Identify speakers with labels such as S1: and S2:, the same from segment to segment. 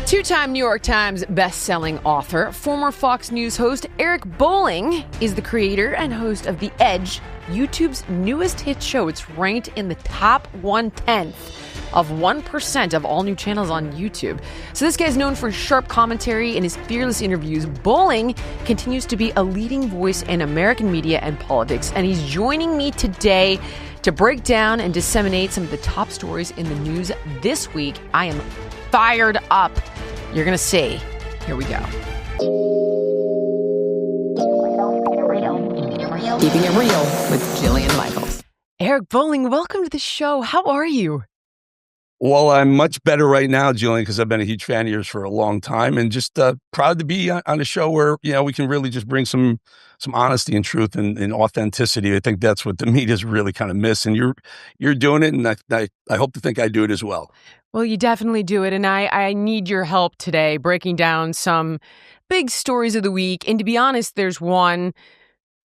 S1: Two-time New York Times best-selling author, former Fox News host Eric Bolling is the creator and host of The Edge, YouTube's newest hit show. It's ranked in the top 1/10 of 1% of all new channels on YouTube. So this guy's known for his sharp commentary and his fearless interviews. Bolling continues to be a leading voice in American media and politics, and he's joining me today to break down and disseminate some of the top stories in the news this week. I am fired up. You're going to see. Here we go.
S2: Keeping it real with Jillian Michaels.
S1: Eric Bolling, welcome to the show. How are you?
S3: Well, I'm much better right now, Jillian, because I've been a huge fan of yours for a long time, and just proud to be on a show where we can really just bring some honesty and truth and authenticity. I think that's what the media's really kind of miss, and you're doing it, and I hope to think I do it as well.
S1: Well, you definitely do it, and I need your help today breaking down some big stories of the week. And to be honest, there's one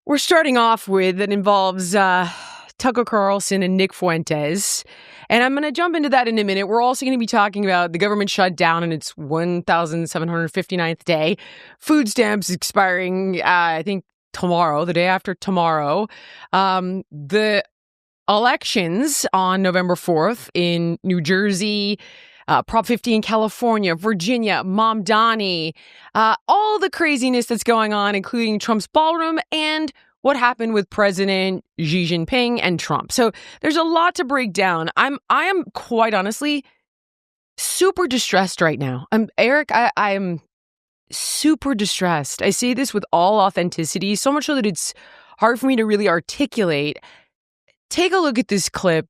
S1: we're starting off with that involves Tucker Carlson and Nick Fuentes. And I'm going to jump into that in a minute. We're also going to be talking about the government shutdown in its 1,759th day. Food stamps expiring, I think, tomorrow, the day after tomorrow. The elections on November 4th in New Jersey, Prop 50 in California, Virginia, Mamdani, all the craziness that's going on, including Trump's ballroom and what happened with President Xi Jinping and Trump. So there's a lot to break down. I am quite honestly super distressed right now. Eric, I am super distressed. I say this with all authenticity, so much so that it's hard for me to really articulate. Take a look at this clip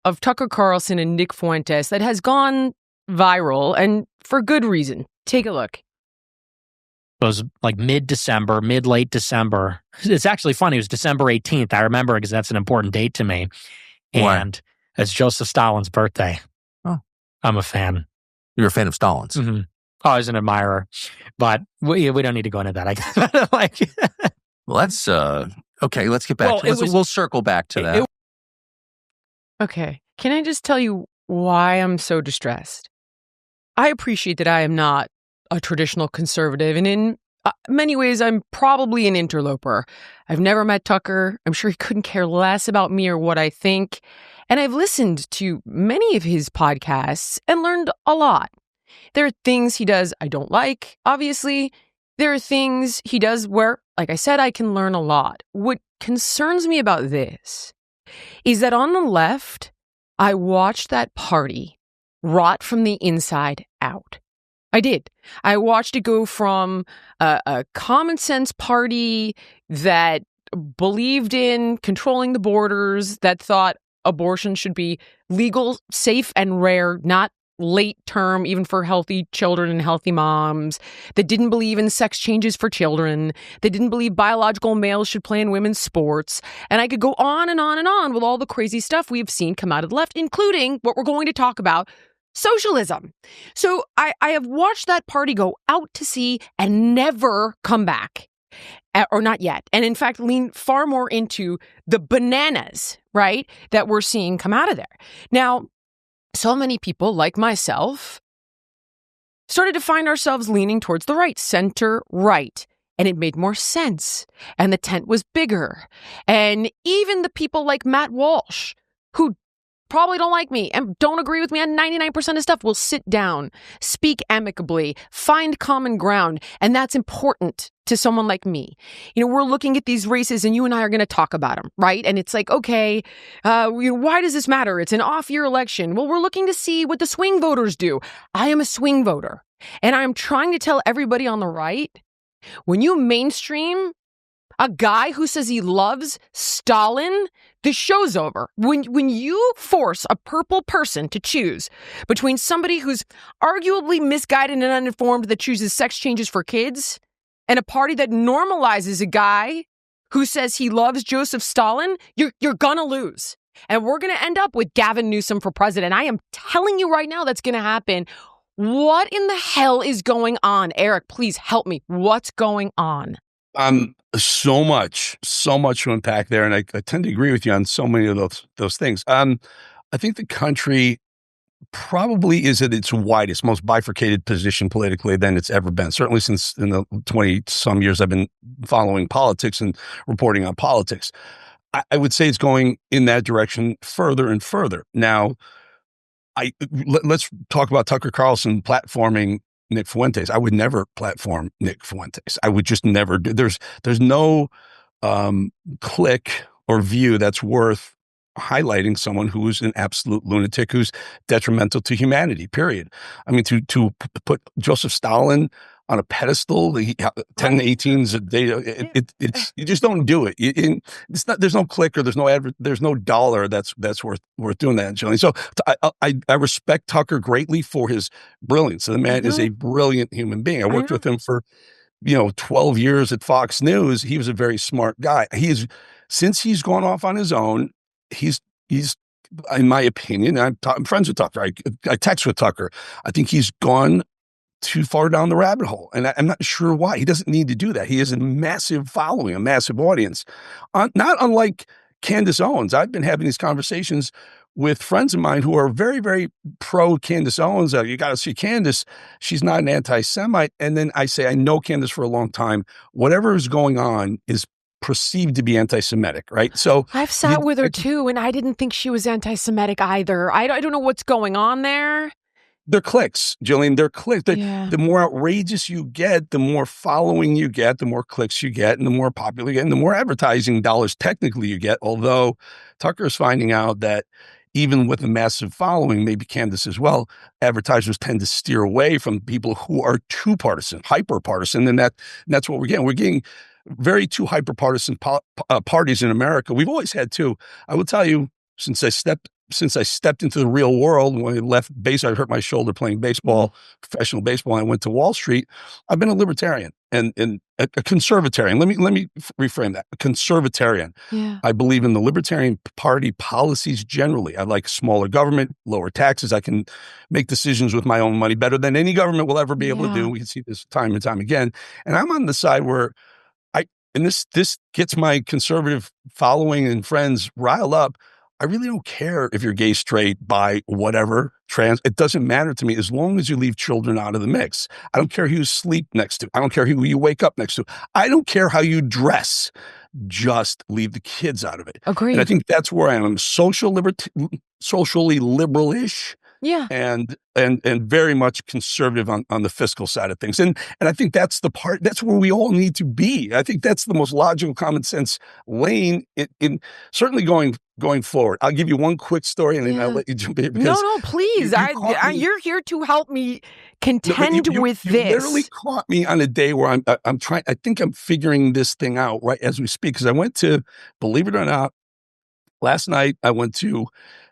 S1: of Tucker Carlson and Nick Fuentes that has gone viral, and for good reason. Take a look.
S4: It was like late December. It's actually funny. It was December 18th. I remember because that's an important date to me. And it's Joseph Stalin's birthday.
S5: Oh.
S4: I'm a fan.
S5: You're a fan of Stalin's?
S4: Mm-hmm. Oh, I was an admirer. But we don't need to go into that.
S5: Well, that's... okay, let's get back to it. We'll circle back to that.
S1: Okay. Can I just tell you why I'm so distressed? I appreciate that I am not a traditional conservative, and in many ways, I'm probably an interloper. I've never met Tucker. I'm sure he couldn't care less about me or what I think. And I've listened to many of his podcasts and learned a lot. There are things he does I don't like, obviously. There are things he does where, like I said, I can learn a lot. What concerns me about this is that on the left, I watched that party rot from the inside out. I did. I watched it go from a common sense party that believed in controlling the borders, that thought abortion should be legal, safe, and rare, not late term, even for healthy children and healthy moms, that didn't believe in sex changes for children, that didn't believe biological males should play in women's sports. And I could go on and on and on with all the crazy stuff we've seen come out of the left, including what we're going to talk about, socialism. So I have watched that party go out to sea and never come back, or not yet. And in fact, lean far more into the bananas, right, that we're seeing come out of there. Now, so many people, like myself, started to find ourselves leaning towards the right, center right. And it made more sense. And the tent was bigger. And even the people like Matt Walsh, who probably don't like me and don't agree with me on 99% of stuff, will sit down, speak amicably, find common ground. And that's important to someone like me. We're looking at these races and you and I are going to talk about them, right? And it's like, okay, why does this matter? It's an off-year election. Well, we're looking to see what the swing voters do. I am a swing voter. And I'm trying to tell everybody on the right, when you mainstream a guy who says he loves Stalin, the show's over. When you force a purple person to choose between somebody who's arguably misguided and uninformed that chooses sex changes for kids and a party that normalizes a guy who says he loves Joseph Stalin, you're gonna lose. And we're gonna end up with Gavin Newsom for president. I am telling you right now that's gonna happen. What in the hell is going on? Eric, please help me. What's going on?
S3: So much to unpack there. And I tend to agree with you on so many of those things. I think the country probably is at its widest, most bifurcated position politically than it's ever been. Certainly since in the 20-some years I've been following politics and reporting on politics. I would say it's going in that direction further and further. Now, let's talk about Tucker Carlson platforming Nick Fuentes. I would never platform Nick Fuentes. I would just never do. There's no click or view that's worth highlighting someone who's an absolute lunatic, who's detrimental to humanity, period. I mean, to put Joseph Stalin on a pedestal, 10 to 18s a day, it's you just don't do it. It's not. There's no click or there's no dollar that's worth doing that, Jillian. So I respect Tucker greatly for his brilliance. The man is a brilliant human being. I worked with him for 12 years at Fox News. He was a very smart guy. Since he's gone off on his own, he's in my opinion, I'm friends with Tucker. I text with Tucker. I think he's gone too far down the rabbit hole. And I'm not sure why. He doesn't need to do that. He has a massive following, a massive audience. Not unlike Candace Owens. I've been having these conversations with friends of mine who are very, very pro Candace Owens. You got to see Candace. She's not an anti-Semite. And then I say, I know Candace for a long time. Whatever is going on is perceived to be anti-Semitic, right? So
S1: I've sat with her too, and I didn't think she was anti-Semitic either. I don't know what's going on there.
S3: They're clicks, Jillian. They're clicks. The more outrageous you get, the more following you get, the more clicks you get, and the more popular you get, and the more advertising dollars technically you get. Although Tucker's finding out that even with a massive following, maybe Candace as well, advertisers tend to steer away from people who are too partisan, hyper partisan, and that's what we're getting. We're getting very too hyper partisan parties in America. We've always had two. I will tell you, since I stepped into the real world, when I left base, I hurt my shoulder playing baseball, professional baseball. And I went to Wall Street. I've been a libertarian and a conservatarian. Let me reframe that. A conservatarian. Yeah. I believe in the Libertarian Party policies generally. I like smaller government, lower taxes. I can make decisions with my own money better than any government will ever be able to do. We can see this time and time again. And I'm on the side where this gets my conservative following and friends riled up. I really don't care if you're gay, straight, bi, whatever, trans. It doesn't matter to me as long as you leave children out of the mix. I don't care who you sleep next to. I don't care who you wake up next to. I don't care how you dress. Just leave the kids out of it.
S1: Agreed.
S3: And I think that's where I am. I'm socially liberal-ish.
S1: Yeah.
S3: And very much conservative on the fiscal side of things. And I think that's that's where we all need to be. I think that's the most logical, common sense lane in certainly going forward. I'll give you one quick story and then I'll let you jump in.
S1: No, please. You're here to help me contend with this.
S3: You literally caught me on a day where I'm trying, I think I'm figuring this thing out right as we speak. Because I went to, believe it or not, last night I went to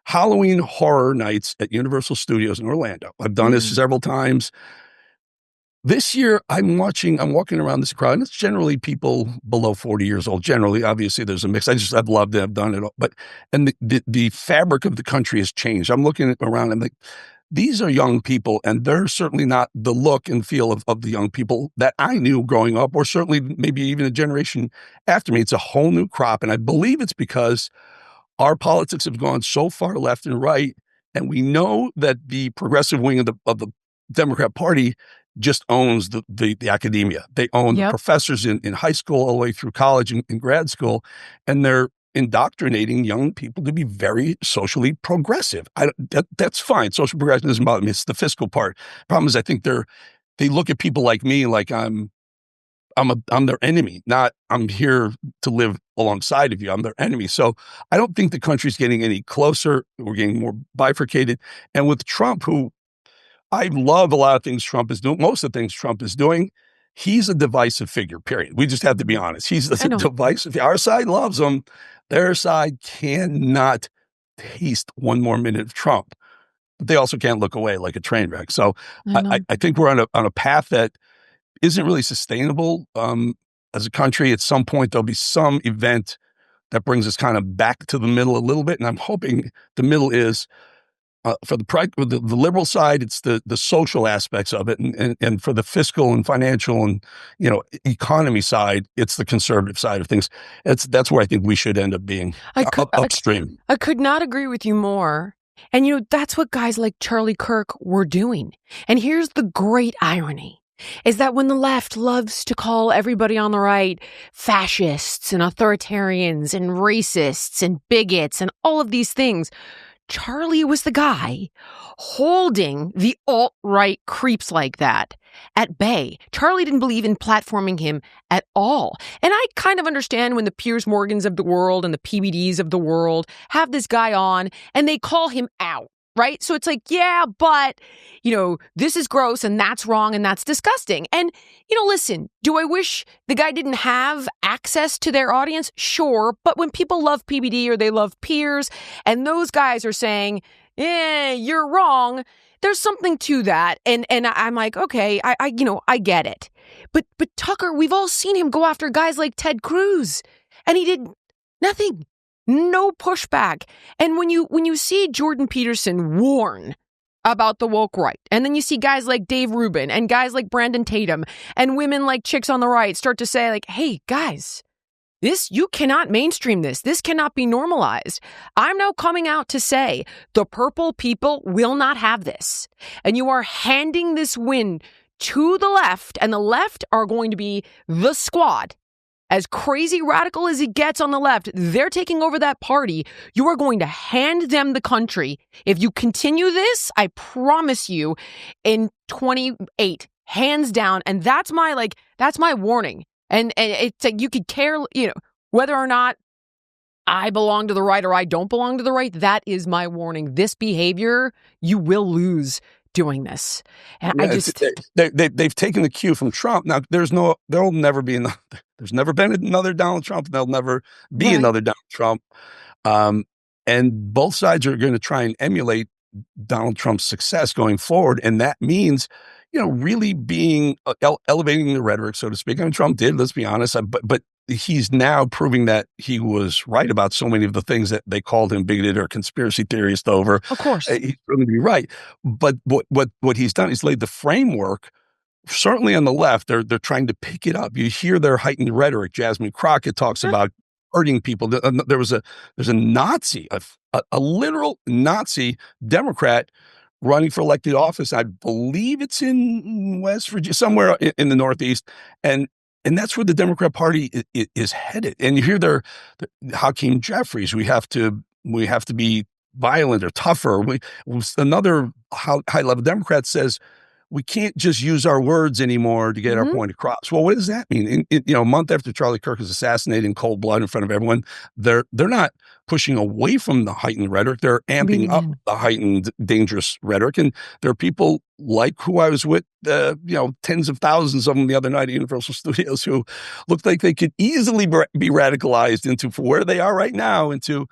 S3: Halloween horror nights at Universal Studios in Orlando. I've done this several times. This year, I'm walking around this crowd, and it's generally people below 40 years old. Generally, obviously, there's a mix. I've loved it. I've done it all. And the fabric of the country has changed. I'm looking around, and these are young people, and they're certainly not the look and feel of the young people that I knew growing up, or certainly maybe even a generation after me. It's a whole new crop, and I believe it's because our politics have gone so far left and right, and we know that the progressive wing of the Democrat Party just owns the academia. They own the professors in high school all the way through college and grad school, and they're indoctrinating young people to be very socially progressive. That's fine. Social progression doesn't bother me. It's the fiscal part. Problem is, I think they look at people like me like I'm their enemy, not I'm here to live alongside of you. I'm their enemy. So I don't think the country's getting any closer. We're getting more bifurcated. And with Trump, who I love a lot of things Trump is doing, most of the things Trump is doing, he's a divisive figure, period. We just have to be honest. He's a divisive. Our side loves him. Their side cannot taste one more minute of Trump. But they also can't look away like a train wreck. So I think we're on a path that isn't really sustainable as a country. At some point, there'll be some event that brings us kind of back to the middle a little bit. And I'm hoping the middle is, for the liberal side, it's the social aspects of it. And for the fiscal and financial and, economy side, it's the conservative side of things. That's where I think we should end up being upstream.
S1: I could not agree with you more. And, that's what guys like Charlie Kirk were doing. And here's the great irony, is that when the left loves to call everybody on the right fascists and authoritarians and racists and bigots and all of these things, Charlie was the guy holding the alt-right creeps like that at bay. Charlie didn't believe in platforming him at all. And I kind of understand when the Piers Morgans of the world and the PBDs of the world have this guy on and they call him out, right? So it's like, yeah, but, this is gross and that's wrong and that's disgusting. And, listen, do I wish the guy didn't have access to their audience? Sure. But when people love PBD or they love Piers and those guys are saying, you're wrong, there's something to that. And I'm like, okay, I get it. But Tucker, we've all seen him go after guys like Ted Cruz and he did nothing. No pushback. And when you see Jordan Peterson warn about the woke right, and then you see guys like Dave Rubin and guys like Brandon Tatum and women like Chicks on the Right start to say like, hey, guys, you cannot mainstream this. This cannot be normalized. I'm now coming out to say the purple people will not have this. And you are handing this win to the left, and the left are going to be the squad. As crazy radical as it gets on the left, they're taking over that party. You are going to hand them the country. If you continue this, I promise you, in 28, hands down. And that's my warning. And it's like you could care, whether or not I belong to the right or I don't belong to the right. That is my warning. This behavior, you will lose doing this. And
S3: they've taken the cue from Trump. Now there's never been another Donald Trump. There'll never be another Donald Trump. And both sides are going to try and emulate Donald Trump's success going forward. And that means, really being elevating the rhetoric, so to speak. I mean, Trump did, let's be honest, but he's now proving that he was right about so many of the things that they called him bigoted or conspiracy theorist over.
S1: Of course.
S3: He's going to be right. But what he's done is laid the framework. Certainly on the left, they're trying to pick it up. You hear their heightened rhetoric. Jasmine Crockett talks about hurting people. There's a Nazi, a literal Nazi Democrat running for elected office. I believe it's in West Virginia, somewhere in the Northeast. And that's where the Democrat Party is headed. And you hear their Hakeem Jeffries, we have to be violent or tougher. Another high-level Democrat says, we can't just use our words anymore to get our point across. Well, what does that mean? A month after Charlie Kirk is assassinated in cold blood in front of everyone, they're not pushing away from the heightened rhetoric. They're amping up the heightened, dangerous rhetoric. And there are people like who I was with, tens of thousands of them the other night at Universal Studios who looked like they could easily be radicalized into, for where they are right now, into,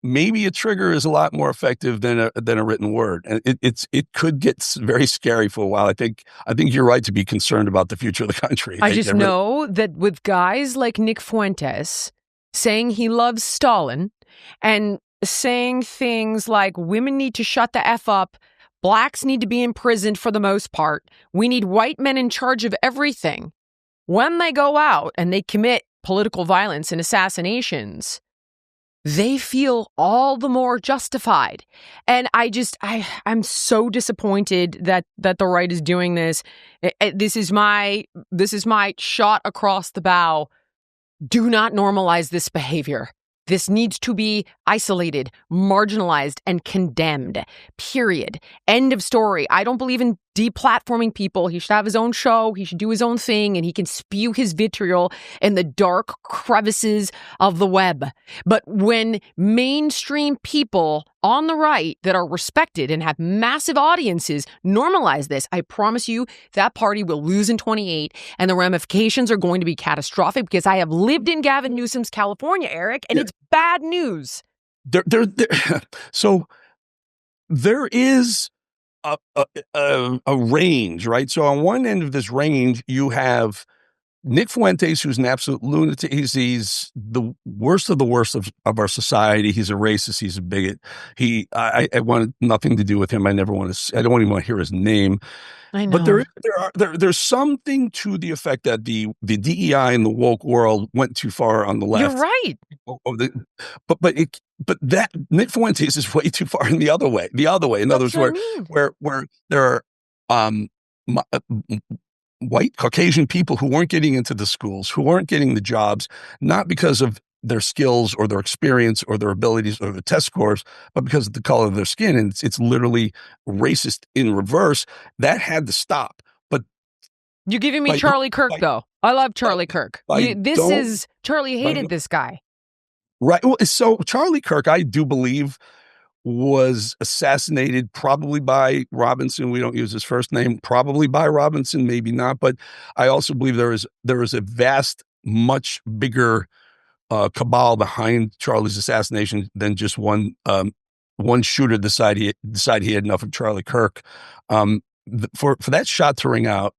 S3: maybe a trigger is a lot more effective than a written word. And it could get very scary for a while. I think you're right to be concerned about the future of the country.
S1: I just know that with guys like Nick Fuentes saying he loves Stalin and saying things like women need to shut the F up, blacks need to be imprisoned for the most part, we need white men in charge of everything. When they go out and they commit political violence and assassinations, they feel all the more justified. And I'm so disappointed that the right is doing this. This is my shot across the bow. Do not normalize this behavior. This needs to be isolated, marginalized, and condemned. Period. End of story. I don't believe in deplatforming people. He should have his own show. He should do his own thing, and he can spew his vitriol in the dark crevices of the web. But when mainstream people on the right that are respected and have massive audiences normalize this, I promise you that party will lose in 28, and the ramifications are going to be catastrophic, because I have lived in Gavin Newsom's California, Eric, and it's bad news.
S3: So there is a range, right? So on one end of this range, you have Nick Fuentes, who's an absolute lunatic, he's the worst of the worst of our society. He's a racist. He's a bigot. I wanted nothing to do with him. I don't even want to hear his name.
S1: I know.
S3: But there's something to the effect that the DEI in the woke world went too far on the left.
S1: You're right.
S3: But that Nick Fuentes is way too far in the other way. In other words, where there are white Caucasian people who weren't getting into the schools, who weren't getting the jobs, not because of their skills or their experience or their abilities or their test scores, but because of the color of their skin. And it's literally racist in reverse. That had to stop. But
S1: you're giving me Charlie Kirk, though. I love Charlie Kirk. Charlie hated this guy.
S3: Right. Well, so Charlie Kirk, I do believe, was assassinated probably by Robinson. We don't use his first name. Probably by Robinson, maybe not. But I also believe there is a vast, much bigger cabal behind Charlie's assassination than just one shooter decide he had enough of Charlie Kirk. For that shot to ring out.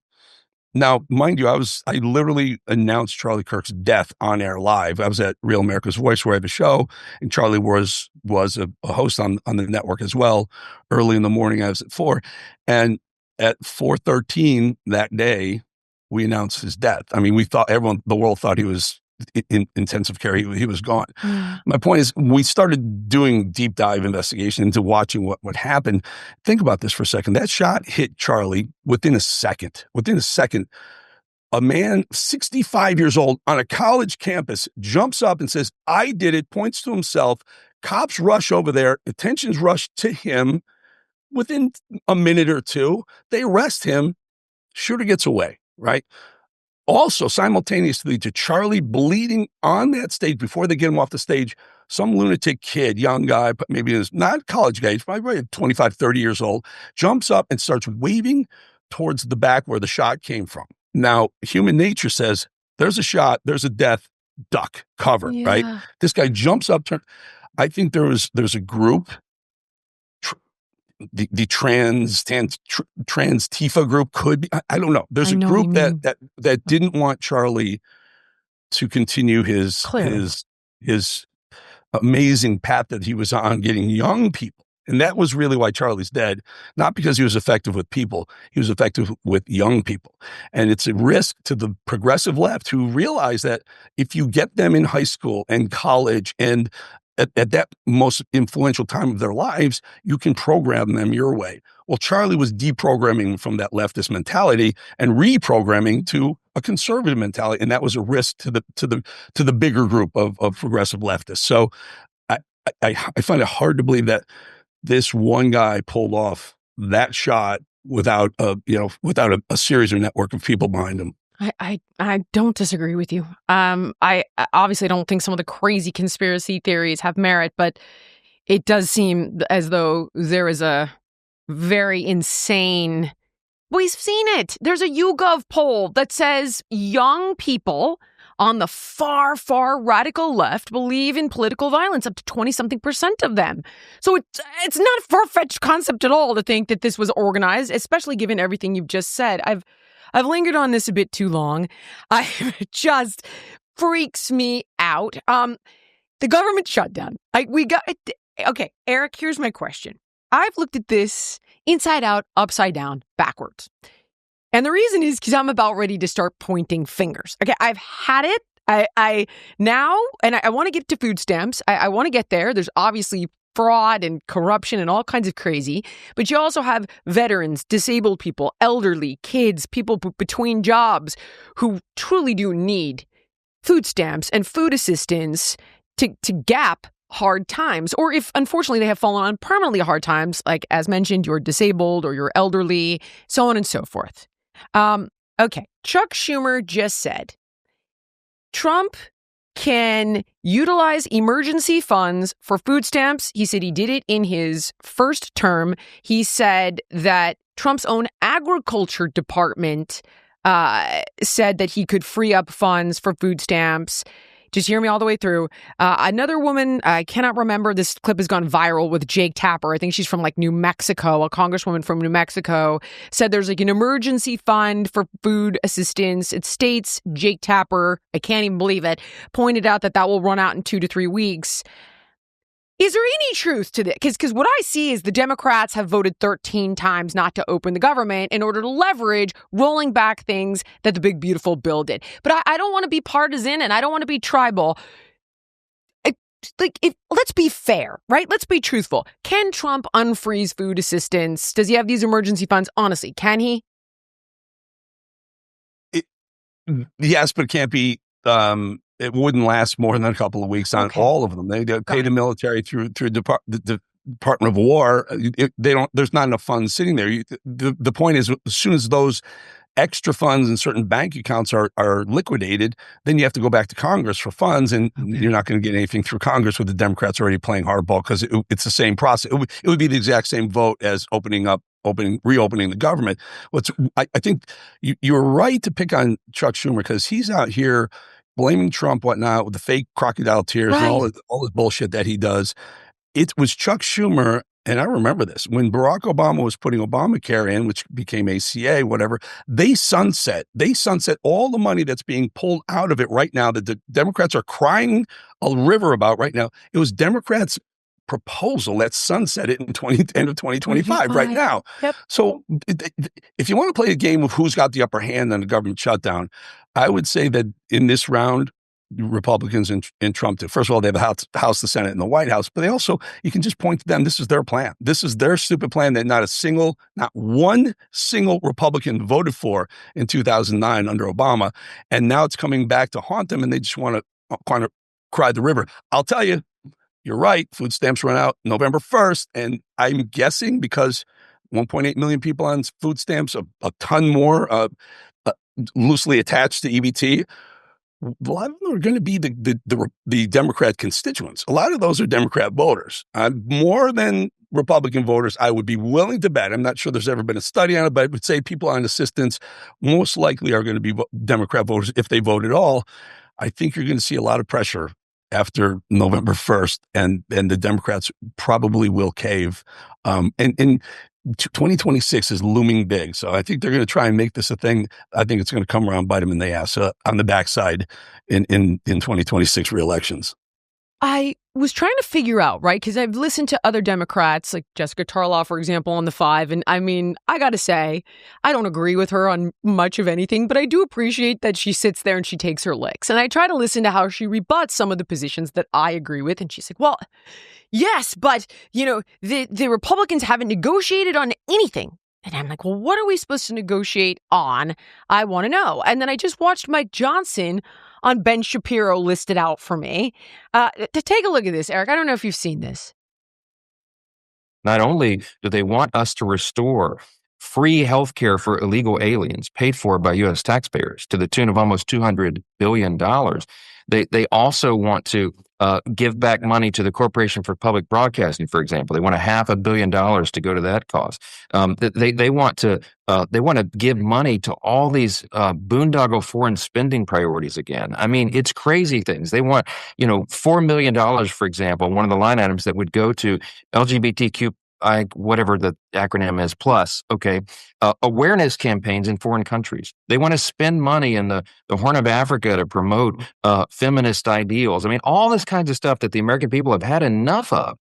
S3: Now, mind you, I literally announced Charlie Kirk's death on air live. I was at Real America's Voice where I have a show, and Charlie was a host on the network as well. Early in the morning, I was at 4, and at 4:13 that day, we announced his death. I mean, the world thought he was in intensive care. He was gone. My point is, we started doing deep dive investigation into watching what happened. Think about this for a second. That shot hit Charlie within a second. A man, 65 years old, on a college campus, jumps up and says, "I did it," points to himself. Cops rush over there. Attention's rushed to him. Within a minute or two, they arrest him. Shooter gets away, right? Also, simultaneously to Charlie bleeding on that stage before they get him off the stage, some lunatic kid, young guy, but maybe he's not college age, probably 25, 30 years old, jumps up and starts waving towards the back where the shot came from. Now, human nature says, there's a shot, there's a death, duck, cover, right? This guy jumps up. I think there's a group, the trans Tifa group could be, I don't know. There's a group that didn't want Charlie to continue his amazing path that he was on, getting young people. And that was really why Charlie's dead, not because he was effective with people. He was effective with young people. And it's a risk to the progressive left who realize that if you get them in high school and college and at that most influential time of their lives, you can program them your way. Well, Charlie was deprogramming from that leftist mentality and reprogramming to a conservative mentality, and that was a risk to the bigger group of progressive leftists. So I find it hard to believe that this one guy pulled off that shot without a series or network of people behind him.
S1: I don't disagree with you. I obviously don't think some of the crazy conspiracy theories have merit, but it does seem as though there is a very insane. We've seen it. There's a YouGov poll that says young people on the far, far radical left believe in political violence, up to 20-something% of them. So it's not a far-fetched concept at all to think that this was organized, especially given everything you've just said. I've lingered on this a bit too long. It just freaks me out. The government shutdown. Okay, Eric, here's my question. I've looked at this inside out, upside down, backwards. And the reason is because I'm about ready to start pointing fingers. Okay, I've had it. I want to get to food stamps. I want to get there. There's obviously fraud and corruption and all kinds of crazy. But you also have veterans, disabled people, elderly, kids, people between jobs who truly do need food stamps and food assistance to gap hard times. Or if, unfortunately, they have fallen on permanently hard times, like, as mentioned, you're disabled or you're elderly, so on and so forth. Okay, Chuck Schumer just said Trump can utilize emergency funds for food stamps. He said he did it in his first term. He said that Trump's own agriculture department said that he could free up funds for food stamps. Just hear me all the way through. Another woman, I cannot remember, this clip has gone viral with Jake Tapper. I think she's from like New Mexico, a congresswoman from New Mexico, said there's like an emergency fund for food assistance. It states, Jake Tapper, I can't even believe it, pointed out that will run out in 2 to 3 weeks. Is there any truth to this? Because what I see is the Democrats have voted 13 times not to open the government in order to leverage rolling back things that the big, beautiful bill did. But I don't want to be partisan and I don't want to be tribal. Let's be fair, right? Let's be truthful. Can Trump unfreeze food assistance? Does he have these emergency funds? Honestly, can he?
S3: Yes, but it can't be. It wouldn't last more than a couple of weeks on all of them. They pay the military through the Department of War. They don't. There's not enough funds sitting there. The point is, as soon as those extra funds in certain bank accounts are liquidated, then you have to go back to Congress for funds, and you're not going to get anything through Congress with the Democrats already playing hardball because it's the same process. It would be the exact same vote as reopening the government. I think you're right to pick on Chuck Schumer because he's out here blaming Trump, whatnot, with the fake crocodile tears and all this bullshit that he does. It was Chuck Schumer, and I remember this, when Barack Obama was putting Obamacare in, which became ACA, whatever, they sunset all the money that's being pulled out of it right now that the Democrats are crying a river about right now. It was Democrats' proposal that sunset it in end of 2025 right now.
S1: Yep.
S3: So if you want to play a game of who's got the upper hand on the government shutdown, I would say that in this round, Republicans and Trump did. First of all, they have the House, the Senate, and the White House, but they also, you can just point to them. This is their plan. This is their stupid plan that not one single Republican voted for in 2009 under Obama. And now it's coming back to haunt them and they just want to kind of cry the river. I'll tell you, you're right. Food stamps run out November 1st. And I'm guessing because 1.8 million people on food stamps, a ton more loosely attached to EBT. A lot of them are going to be the Democrat constituents. A lot of those are Democrat voters. More than Republican voters, I would be willing to bet. I'm not sure there's ever been a study on it, but I would say people on assistance most likely are going to be Democrat voters if they vote at all. I think you're going to see a lot of pressure after November 1st, and the Democrats probably will cave. And 2026 is looming big. So I think they're going to try and make this a thing. I think it's going to come around, bite them in the ass on the backside in 2026 reelections.
S1: I was trying to figure out, right, because I've listened to other Democrats, like Jessica Tarlow, for example, on the 5. And I mean, I got to say, I don't agree with her on much of anything, but I do appreciate that she sits there and she takes her licks. And I try to listen to how she rebuts some of the positions that I agree with. And she's like, well, yes, but, the Republicans haven't negotiated on anything. And I'm like, well, what are we supposed to negotiate on? I want to know. And then I just watched Mike Johnson on Ben Shapiro listed out for me. To take a look at this, Eric, I don't know if you've seen this.
S6: Not only do they want us to restore free health care for illegal aliens paid for by U.S. taxpayers to the tune of almost $200 billion, they also want to give back money to the Corporation for Public Broadcasting, for example. They want $500 million to go to that cause. They want to give money to all these boondoggle foreign spending priorities again. I mean, it's crazy things. They want, $4 million, for example, one of the line items that would go to LGBTQ, whatever the acronym is, plus, awareness campaigns in foreign countries. They want to spend money in the Horn of Africa to promote feminist ideals. I mean, all this kinds of stuff that the American people have had enough of.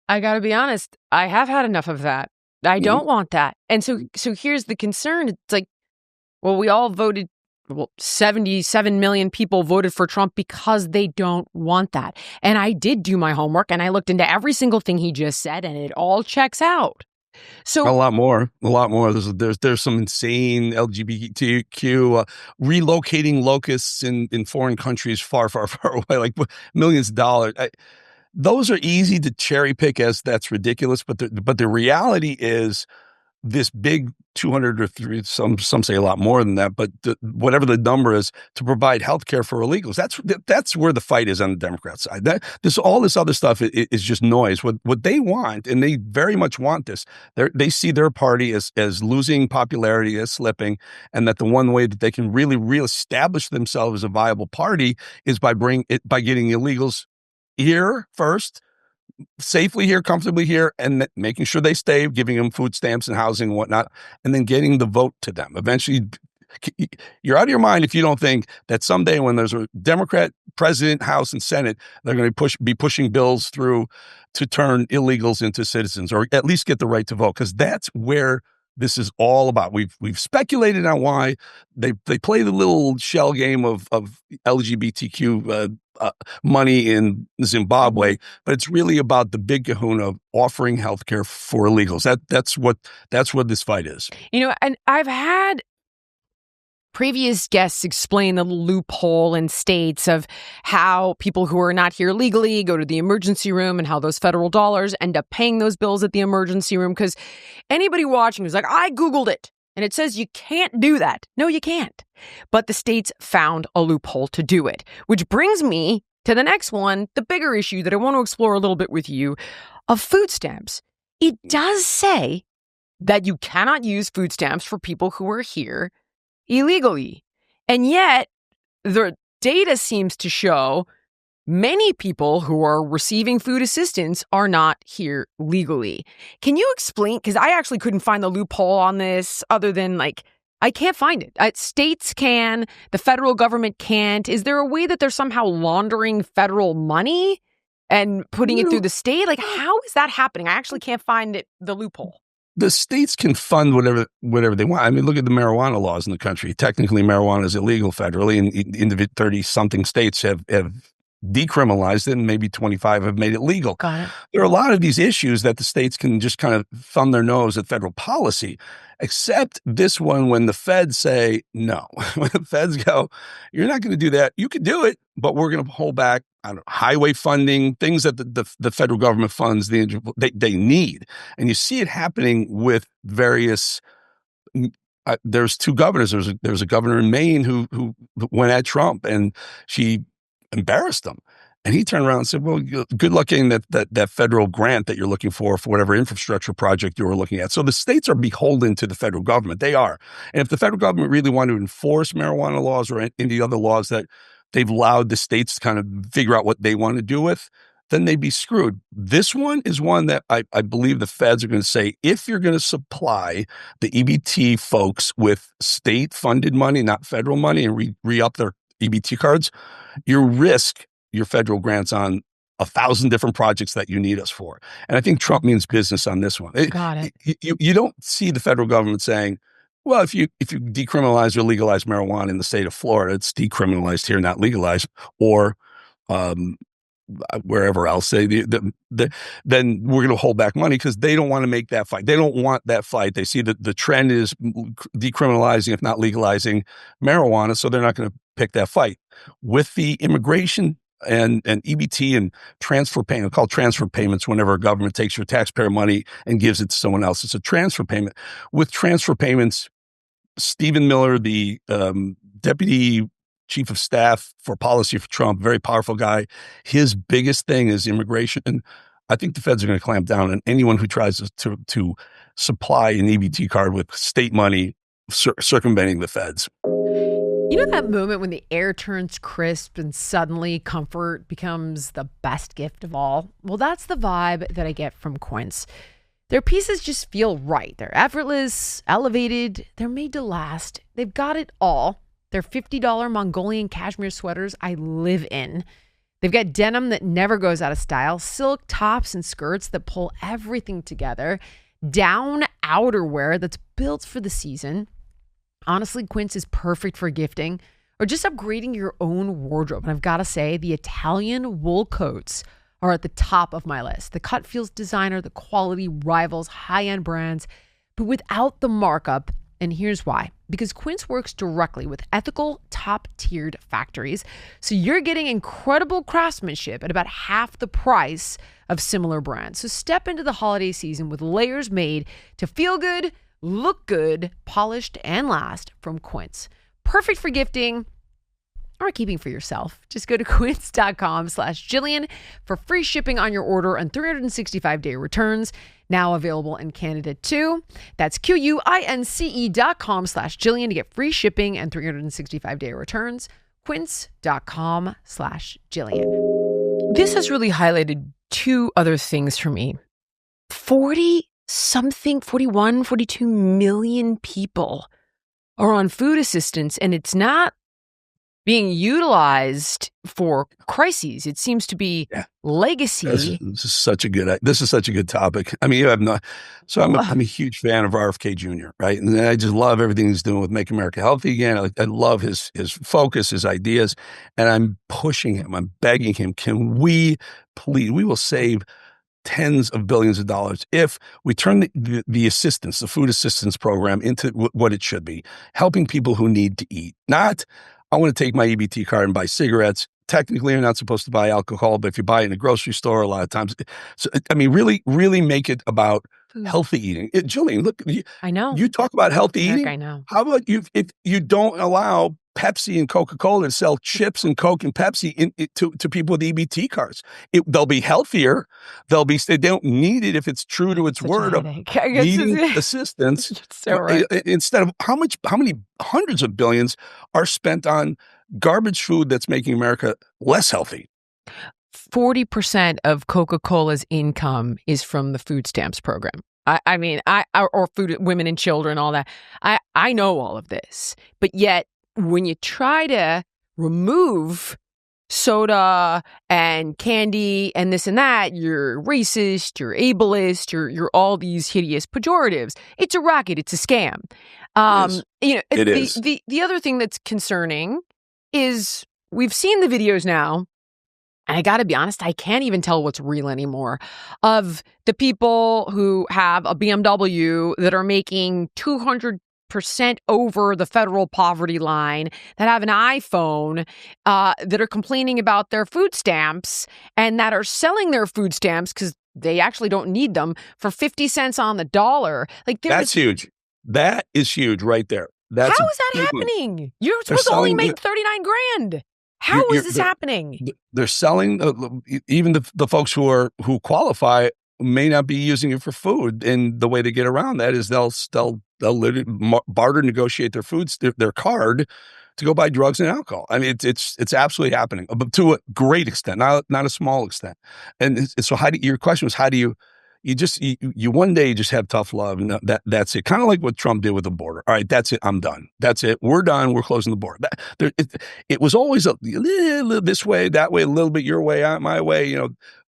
S1: I got to be honest, I have had enough of that. I don't want that. And so here's the concern. It's like, well, we all voted. Well, 77 million people voted for Trump because they don't want that. And I did do my homework and I looked into every single thing he just said and it all checks out. So
S3: a lot more. There's some insane LGBTQ relocating locusts in foreign countries far, far, far away, like millions of dollars. Those are easy to cherry pick as that's ridiculous. But the reality is this big 200 or 3, some say a lot more than that, but whatever the number is, to provide health care for illegals. That's where the fight is on the Democrat side. All this other stuff is just noise. What they want, and they very much want this, they see their party as losing popularity, as slipping, and that the one way that they can really reestablish themselves as a viable party is by getting illegals here first, safely here, comfortably here, and making sure they stay, giving them food stamps and housing and whatnot, and then getting the vote to them. Eventually, you're out of your mind if you don't think that someday when there's a Democrat president, House, and Senate, they're going to be pushing bills through to turn illegals into citizens, or at least get the right to vote, because that's where this is all about. We've speculated on why they play the little shell game of LGBTQ money in Zimbabwe, but it's really about the big kahuna of offering healthcare for illegals. That's what this fight is.
S1: And I've had previous guests explain the loophole in states of how people who are not here legally go to the emergency room and how those federal dollars end up paying those bills at the emergency room. Because anybody watching who's like, I Googled it and it says you can't do that. No, you can't. But the states found a loophole to do it, which brings me to the next one, the bigger issue that I want to explore a little bit with you, of food stamps. It does say that you cannot use food stamps for people who are here illegally. And yet, the data seems to show many people who are receiving food assistance are not here legally. Can you explain? Because I actually couldn't find the loophole on this other than I can't find it. States can, the federal government can't. Is there a way that they're somehow laundering federal money and putting it through the state? How is that happening? I actually can't find the loophole.
S3: The states can fund whatever they want. I mean, look at the marijuana laws in the country. Technically, marijuana is illegal federally, and 30-something states have decriminalized it, and maybe 25 have made it legal.
S1: Got it.
S3: There are a lot of these issues that the states can just kind of thumb their nose at federal policy, except this one when the feds say no. When the feds go, you're not going to do that. You could do it, but we're going to hold back on highway funding, things that the federal government funds they need. And you see it happening with various there's two governors. There's a governor in Maine who went at Trump, and she embarrassed him. And he turned around and said, well, good luck getting that federal grant that you're looking for whatever infrastructure project you were looking at. So the states are beholden to the federal government. They are. And if the federal government really wanted to enforce marijuana laws or any other laws that they've allowed the states to kind of figure out what they want to do with, then they'd be screwed. This one is one that I believe the feds are going to say, if you're going to supply the EBT folks with state-funded money, not federal money, and re-up their EBT cards, you risk your federal grants on 1,000 different projects that you need us for. And I think Trump means business on this one.
S1: Got it.
S3: You don't see the federal government saying, well, if you decriminalize or legalize marijuana in the state of Florida, it's decriminalized here, not legalized, or wherever else, then we're going to hold back money, because they don't want to make that fight. They don't want that fight. They see that the trend is decriminalizing, if not legalizing, marijuana, so they're not going to pick that fight. With the immigration and EBT and transfer payment, called transfer payments, whenever a government takes your taxpayer money and gives it to someone else, it's a transfer payment. With transfer payments, Stephen Miller, the deputy chief of staff for policy for Trump, very powerful guy, his biggest thing is immigration. And I think the feds are going to clamp down on anyone who tries to supply an EBT card with state money, circumventing the feds.
S1: You know that moment when the air turns crisp and suddenly comfort becomes the best gift of all? Well, that's the vibe that I get from Quince. Their pieces just feel right. They're effortless, elevated, they're made to last. They've got it all. They're $50 Mongolian cashmere sweaters I live in. They've got denim that never goes out of style, silk tops and skirts that pull everything together, down outerwear that's built for the season. Honestly, Quince is perfect for gifting or just upgrading your own wardrobe. And I've got to say, the Italian wool coats are at the top of my list. The cut feels designer, the quality rivals high-end brands, but without the markup. And here's why. Because Quince works directly with ethical, top-tiered factories. So you're getting incredible craftsmanship at about half the price of similar brands. So step into the holiday season with layers made to feel good look good, polished, and last from Quince. Perfect for gifting or keeping for yourself. Just go to quince.com/Jillian for free shipping on your order and 365-day returns. Now available in Canada too. That's QUINCE.com/Jillian to get free shipping and 365-day returns. Quince.com/Jillian. This has really highlighted two other things for me. 41, 42 million people are on food assistance, and it's not being utilized for crises. It seems to be legacy.
S3: This is such a good topic. I mean, I'm a huge fan of RFK Jr., right? And I just love everything he's doing with Make America Healthy Again. I love his focus, his ideas, and I'm pushing him. I'm begging him, can we please, we will save tens of billions of dollars if we turn the assistance, the food assistance program into what it should be, helping people who need to eat. Not, I want to take my EBT card and buy cigarettes. Technically, you're not supposed to buy alcohol, but if you buy it in a grocery store, a lot of times. So, I mean, really, really make it about healthy eating. Jillian, look,
S1: I know.
S3: You talk about healthy eating.
S1: I know.
S3: How about if you don't allow Pepsi and Coca-Cola to sell chips and Coke and Pepsi to people with EBT cards? They'll be healthier. They don't need it if it's true to its word of needing assistance.
S1: So right.
S3: Instead of how many hundreds of billions are spent on garbage food that's making America less healthy.
S1: 40% of Coca-Cola's income is from the food stamps program. I mean, or food, women and children, all that. I know all of this, but yet when you try to remove soda and candy and this and that, you're racist, you're ableist, you're all these hideous pejoratives. It's a racket. It's a scam. It is. The other thing that's concerning is we've seen the videos now, and I got to be honest, I can't even tell what's real anymore, of the people who have a BMW that are making 200% over the federal poverty line, that have an iPhone, that are complaining about their food stamps, and that are selling their food stamps because they actually don't need them for 50 cents on the dollar. That's
S3: huge. That is huge right there.
S1: How is that happening? You're supposed to only make 39 grand. How is this happening?
S3: They're selling, even the folks who qualify may not be using it for food. And the way to get around that is they'll literally barter, negotiate their card to go buy drugs and alcohol. I mean, it's absolutely happening, but to a great extent, not a small extent. And so your question was, how do you one day you just have tough love, and that's it. Kind of like what Trump did with the border. All right, that's it. I'm done. That's it. We're done. We're closing the border. It was always a little this way, that way, a little bit your way, my way.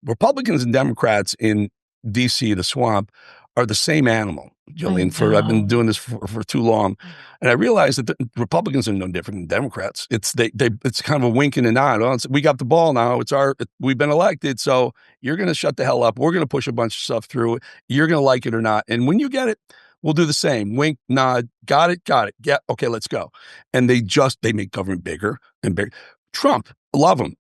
S3: Republicans and Democrats in D.C., the swamp, are the same animal, Jillian. I've been doing this for too long, and I realized that the Republicans are no different than Democrats. It's kind of a wink and a nod. Well, we got the ball now. We've been elected, so you're going to shut the hell up. We're going to push a bunch of stuff through. You're going to like it or not, and when you get it, we'll do the same. Wink, nod. Got it. Yeah. Okay, let's go. And they make government bigger and bigger. Trump, love him.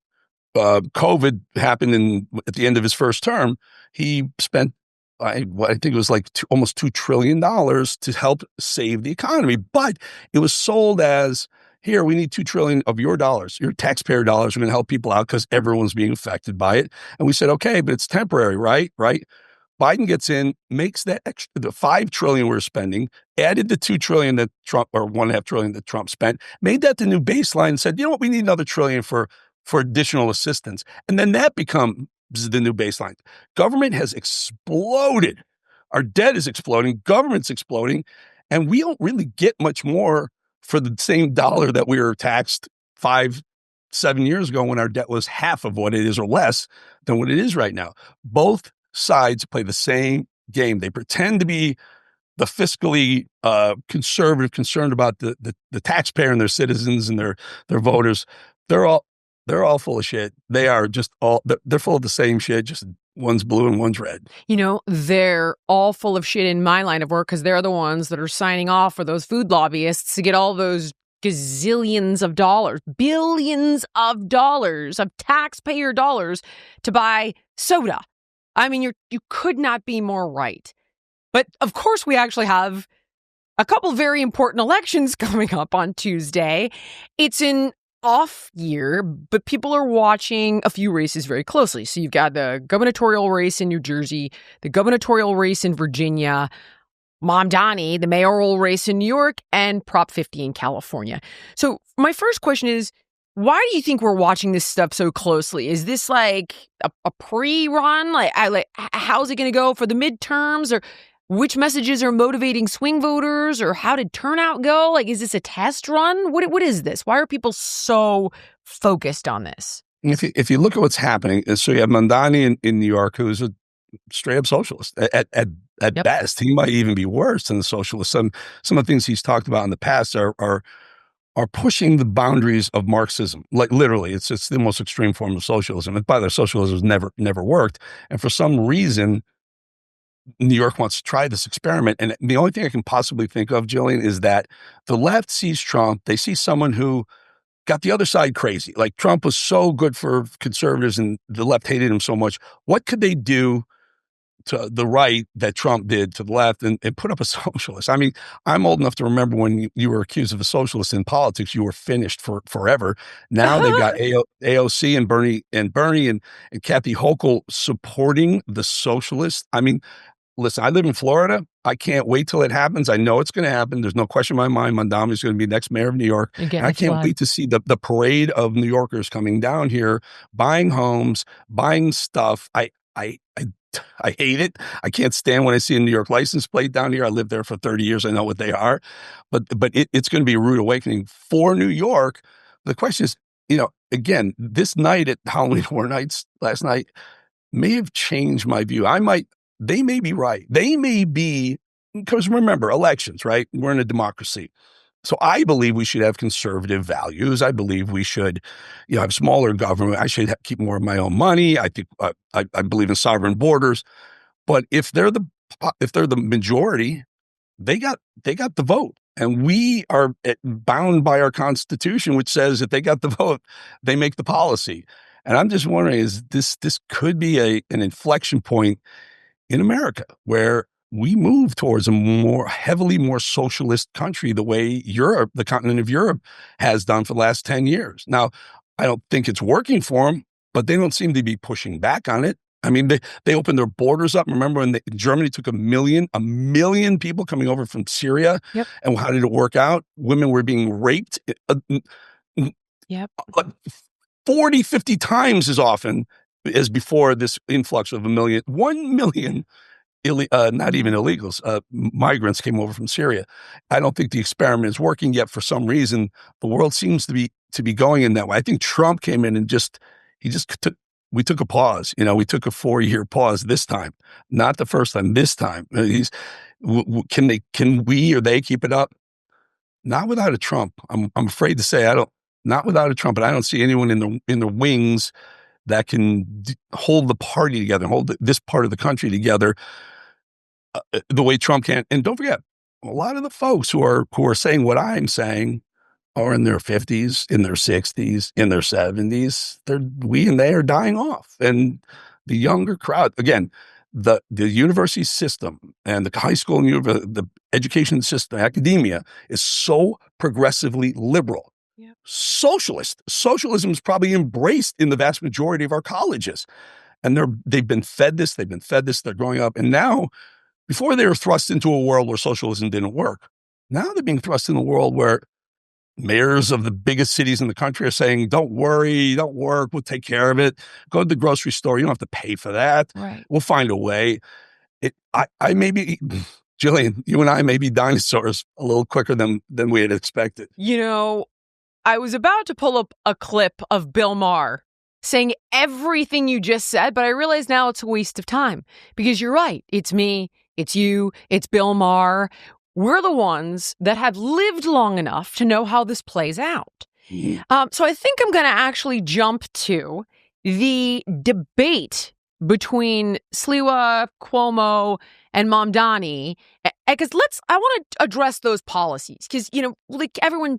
S3: COVID happened at the end of his first term. He spent, I think it was like almost $2 trillion to help save the economy. But it was sold as, here, we need $2 trillion of your dollars, your taxpayer dollars. We're going to help people out because everyone's being affected by it. And we said, okay, but it's temporary, right? Biden gets in, makes that extra, the $5 trillion we're spending, added the $2 trillion that Trump, or $1.5 trillion that Trump spent, made that the new baseline, and said, you know what, we need another $1 trillion for additional assistance. And then that becomes the new baseline. Government has exploded. Our debt is exploding. Government's exploding. And we don't really get much more for the same dollar that we were taxed 5-7 years ago when our debt was half of what it is or less than what it is right now. Both sides play the same game. They pretend to be the fiscally conservative, concerned about the taxpayer and their citizens and their voters. They're all full of shit. They are just they're full of the same shit, just one's blue and one's red.
S1: They're all full of shit in my line of work because they're the ones that are signing off for those food lobbyists to get all those gazillions of dollars, billions of dollars of taxpayer dollars to buy soda. I mean, you could not be more right. But of course, we actually have a couple very important elections coming up on Tuesday. It's an off year, but people are watching a few races very closely. So you've got the gubernatorial race in New Jersey, the gubernatorial race in Virginia, Mamdani, the mayoral race in New York, and Prop 50 in California. So my first question is, why do you think we're watching this stuff so closely? Is this like a pre-run? How's it going to go for the midterms? Or which messages are motivating swing voters? Or how did turnout go? Like, is this a test run? What is this? Why are people so focused on this?
S3: If you look at what's happening, so you have Mamdani in New York, who's a straight up socialist. At best, he might even be worse than the socialist. Some of the things he's talked about in the past are pushing the boundaries of Marxism. Like literally, it's the most extreme form of socialism. And by the way, socialism has never worked. And for some reason, New York wants to try this experiment. And the only thing I can possibly think of, Jillian, is that the left sees Trump. They see someone who got the other side crazy. Like Trump was so good for conservatives and the left hated him so much. What could they do to the right that Trump did to the left and put up a socialist? I mean, I'm old enough to remember when you were accused of a socialist in politics, you were finished forever. Now they've got AOC and Bernie and Kathy Hochul supporting the socialists. I mean, listen, I live in Florida. I can't wait till it happens. I know it's going to happen. There's no question in my mind. Mamdani is going to be next mayor of New York. And I can't wait to see the parade of New Yorkers coming down here, buying homes, buying stuff. I hate it. I can't stand when I see a New York license plate down here. I lived there for 30 years. I know what they are. But it's going to be a rude awakening for New York. The question is, again, this night at Halloween Horror Nights last night may have changed my view. They may be right. They may be, because remember, elections, right? We're in a democracy. So I believe we should have conservative values. I believe we should, have smaller government. I should keep more of my own money. I think I believe in sovereign borders. But if they're the majority, they got the vote, and we are bound by our Constitution, which says if they got the vote, they make the policy. And I'm just wondering, is this could be an inflection point in America where we move towards a more socialist country, the way the continent of Europe has done for the last 10 years. Now, I don't think it's working for them, but they don't seem to be pushing back on it. I mean, they opened their borders up. Remember when Germany took a million people coming over from Syria?
S1: Yep.
S3: And how did it work out? Women were being raped.
S1: Yep.
S3: 40, 50 times as often as before this influx of 1 million not even illegals, migrants came over from Syria. I don't think the experiment is working yet. For some reason, the world seems to be going in that way. I think Trump came in and we took a pause. We took a 4-year pause this time, not the first time. This time, can we or they keep it up? Not without a Trump. I'm afraid to say not without a Trump, but I don't see anyone in the wings that can hold the party together, hold this part of the country together the way Trump can. And don't forget, a lot of the folks who are saying what I'm saying are in their 50s, in their 60s, in their 70s. We and they are dying off. And the younger crowd, again, the university system and the high school and the education system, academia is so progressively liberal.
S1: Yep.
S3: Socialism is probably embraced in the vast majority of our colleges. And they've been fed this, they're growing up. And now, before they were thrust into a world where socialism didn't work, now they're being thrust in a world where mayors of the biggest cities in the country are saying, don't worry, don't work, we'll take care of it. Go to the grocery store, you don't have to pay for that.
S1: Right.
S3: We'll find a way. I may be, Jillian, you and I may be dinosaurs a little quicker than we had expected.
S1: I was about to pull up a clip of Bill Maher saying everything you just said, but I realize now it's a waste of time because you're right. It's me, it's you, it's Bill Maher. We're the ones that have lived long enough to know how this plays out. So I think I'm going to actually jump to the debate between Sliwa, Cuomo, and Mamdani, because I want to address those policies, because, like everyone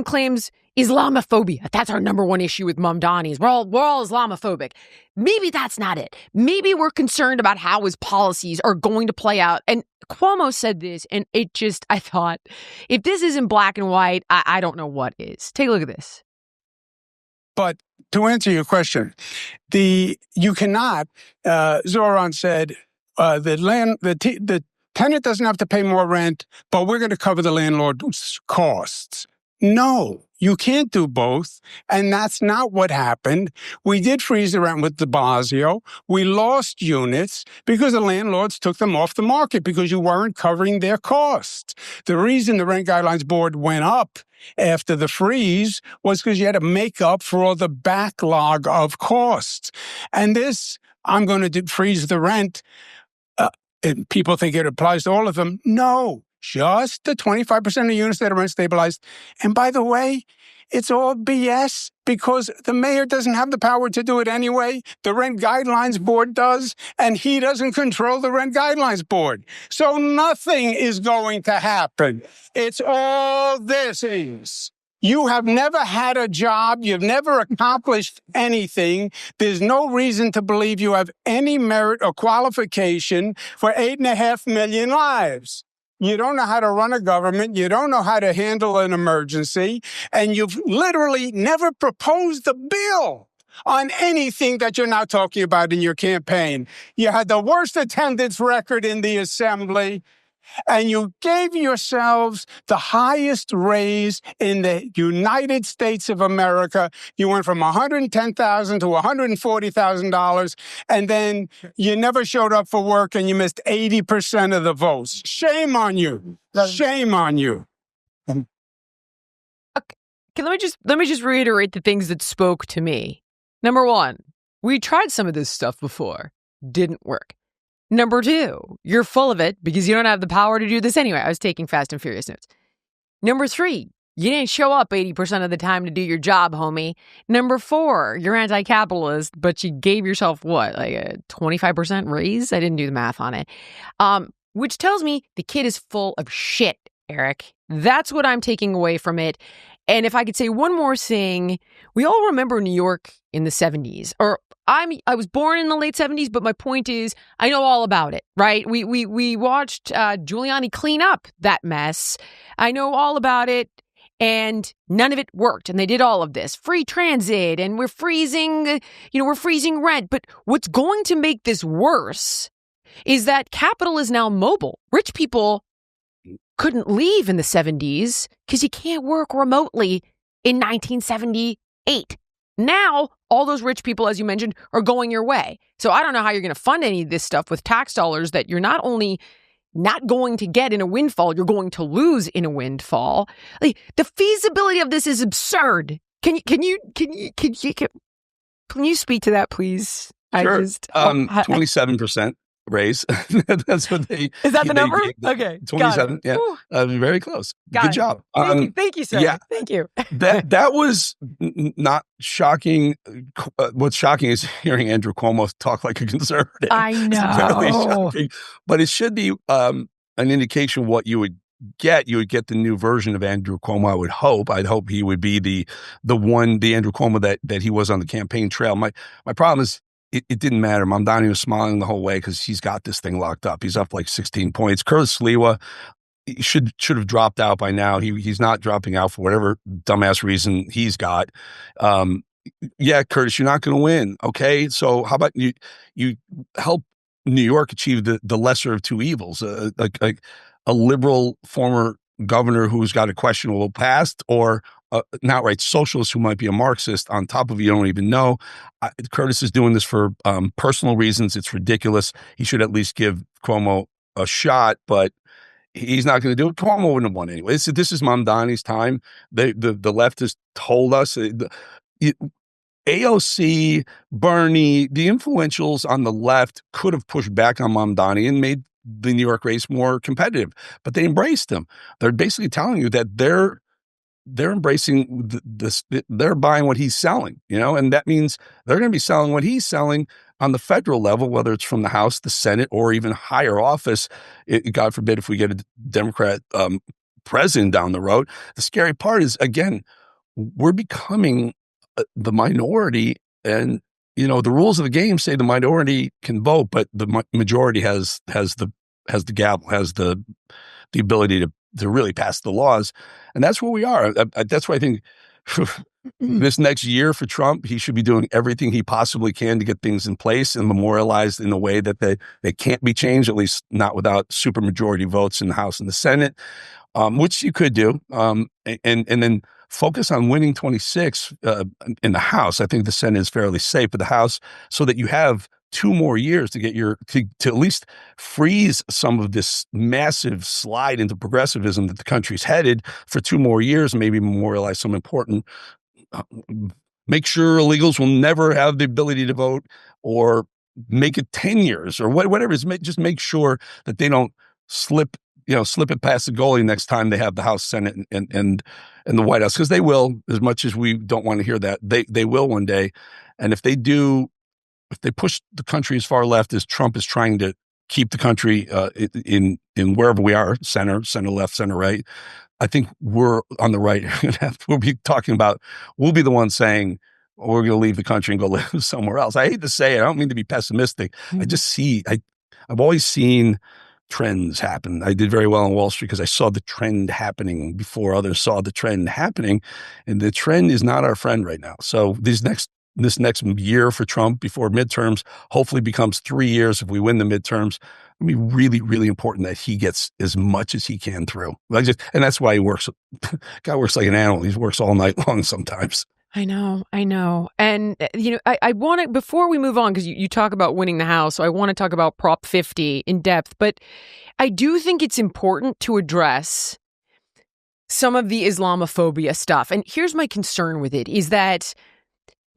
S1: claims Islamophobia. That's our number one issue with Mamdani, is we're all Islamophobic. Maybe that's not it. Maybe we're concerned about how his policies are going to play out. And Cuomo said this, and I thought, if this isn't black and white, I don't know what is. Take a look at this.
S7: But to answer your question, you cannot, Zoran said, the tenant doesn't have to pay more rent, but we're going to cover the landlord's costs. No, you can't do both. And that's not what happened. We did freeze the rent with de Blasio. We lost units because the landlords took them off the market because you weren't covering their costs. The reason the Rent Guidelines Board went up after the freeze was because you had to make up for all the backlog of costs. And this, I'm going to freeze the rent. And people think it applies to all of them. No, just the 25% of units that are rent stabilized. And by the way, it's all BS because the mayor doesn't have the power to do it anyway. The Rent Guidelines Board does, and he doesn't control the Rent Guidelines Board. So nothing is going to happen. It's all this is. You have never had a job. You've never accomplished anything. There's no reason to believe you have any merit or qualification for 8.5 million lives. You don't know how to run a government. You don't know how to handle an emergency. And you've literally never proposed a bill on anything that you're now talking about in your campaign. You had the worst attendance record in the assembly. And you gave yourselves the highest raise in the United States of America. You went from $110,000 to $140,000, and then you never showed up for work and you missed 80% of the votes. Shame on you. Shame on you.
S1: Okay, let me just reiterate the things that spoke to me. Number one, we tried some of this stuff before. Didn't work. Number two, you're full of it because you don't have the power to do this anyway. I was taking Fast and Furious notes. Number three, you didn't show up 80% of the time to do your job, homie. Number four, you're anti-capitalist, but you gave yourself what, like a 25% raise? I didn't do the math on it. Which tells me the kid is full of shit, Eric. That's what I'm taking away from it. And if I could say one more thing, we all remember New York in the 70s, or I was born in the late 70s, but my point is I know all about it, right? We watched Giuliani clean up that mess. I know all about it, and none of it worked. And they did all of this free transit, and we're freezing rent. But what's going to make this worse is that capital is now mobile. Rich people couldn't leave in the 70s because you can't work remotely in 1978. Now, all those rich people, as you mentioned, are going your way. So I don't know how you're going to fund any of this stuff with tax dollars that you're not only not going to get in a windfall, you're going to lose in a windfall. Like, the feasibility of this is absurd. Can you speak to that, please?
S3: Sure. 27%. Raise. That's what they.
S1: Is that the number? Okay.
S3: 27. Yeah. Very close. Good job.
S1: Thank you, sir.
S3: Yeah.
S1: Thank you.
S3: that was not shocking. What's shocking is hearing Andrew Cuomo talk like a conservative.
S1: I know.
S3: It's really shocking. But it should be an indication of what you would get. You would get the new version of Andrew Cuomo, I would hope. I'd hope he would be the Andrew Cuomo that he was on the campaign trail. My problem is, it didn't matter. Mamdani was smiling the whole way because he's got this thing locked up. He's up like 16 points. Curtis Sliwa should have dropped out by now. He's not dropping out for whatever dumbass reason he's got. Yeah, Curtis, you're not going to win. Okay, so how about you help New York achieve the lesser of two evils? Like a liberal former governor who's got a questionable past, or an outright socialist who might be a Marxist on top of you don't even know. Curtis is doing this for personal reasons. It's ridiculous. He should at least give Cuomo a shot, but he's not going to do it. Cuomo wouldn't have won anyway. This is Mamdani's time. The left has told us. AOC, Bernie, the influentials on the left could have pushed back on Mamdani and made the New York race more competitive, but they embraced him. They're basically telling you that they're embracing they're buying what he's selling, and that means they're going to be selling what he's selling on the federal level, whether it's from the House, the Senate, or even higher office. God forbid if we get a Democrat president down the road. The scary part is, again, we're becoming the minority, and the rules of the game say the minority can vote, but the majority has the gavel, has the ability to really pass the laws, and that's where we are. That's why I think this next year for Trump, he should be doing everything he possibly can to get things in place and memorialized in a way that they can't be changed, at least not without supermajority votes in the House and the Senate, which you could do, and then focus on winning 26 in the House. I think the Senate is fairly safe, but the House, so that you have 2 more years to get to at least freeze some of this massive slide into progressivism that the country's headed for 2 more years, maybe memorialize some important, make sure illegals will never have the ability to vote, or make it 10 years or whatever it is. Just make sure that they don't slip it past the goalie next time they have the House, Senate, and the White House, because they will, as much as we don't want to hear that, they will one day. And if they do, if they push the country as far left as Trump is trying to keep the country in wherever we are, center left, center right, I think we're on the right. We'll be the ones saying, we're going to leave the country and go live somewhere else. I hate to say it. I don't mean to be pessimistic. I just I've always seen trends happen. I did very well on Wall Street because I saw the trend happening before others saw the trend happening. And the trend is not our friend right now. So this next year for Trump before midterms hopefully becomes 3 years if we win the midterms. It'll be really, really important that he gets as much as he can through. And that's why he works. Guy works like an animal. He works all night long sometimes.
S1: I know. And, I want to, before we move on, because you talk about winning the House, so I want to talk about Prop 50 in depth, but I do think it's important to address some of the Islamophobia stuff. And here's my concern with it, is that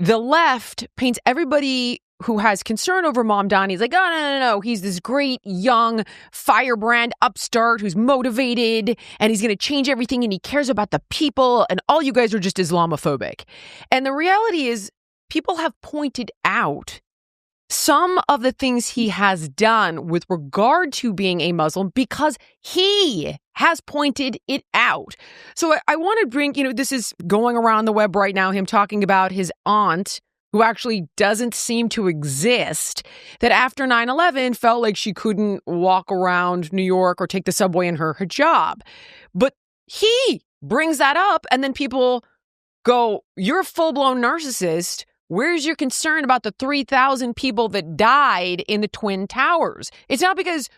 S1: the left paints everybody who has concern over Mamdani is like, oh, no. He's this great young firebrand upstart who's motivated and he's going to change everything and he cares about the people and all you guys are just Islamophobic. And the reality is people have pointed out some of the things he has done with regard to being a Muslim because he has pointed it out. So I want to bring, this is going around the web right now, him talking about his aunt, who actually doesn't seem to exist, that after 9/11 felt like she couldn't walk around New York or take the subway in her hijab. But he brings that up and then people go, you're a full-blown narcissist. Where's your concern about the 3,000 people that died in the Twin Towers? It's not because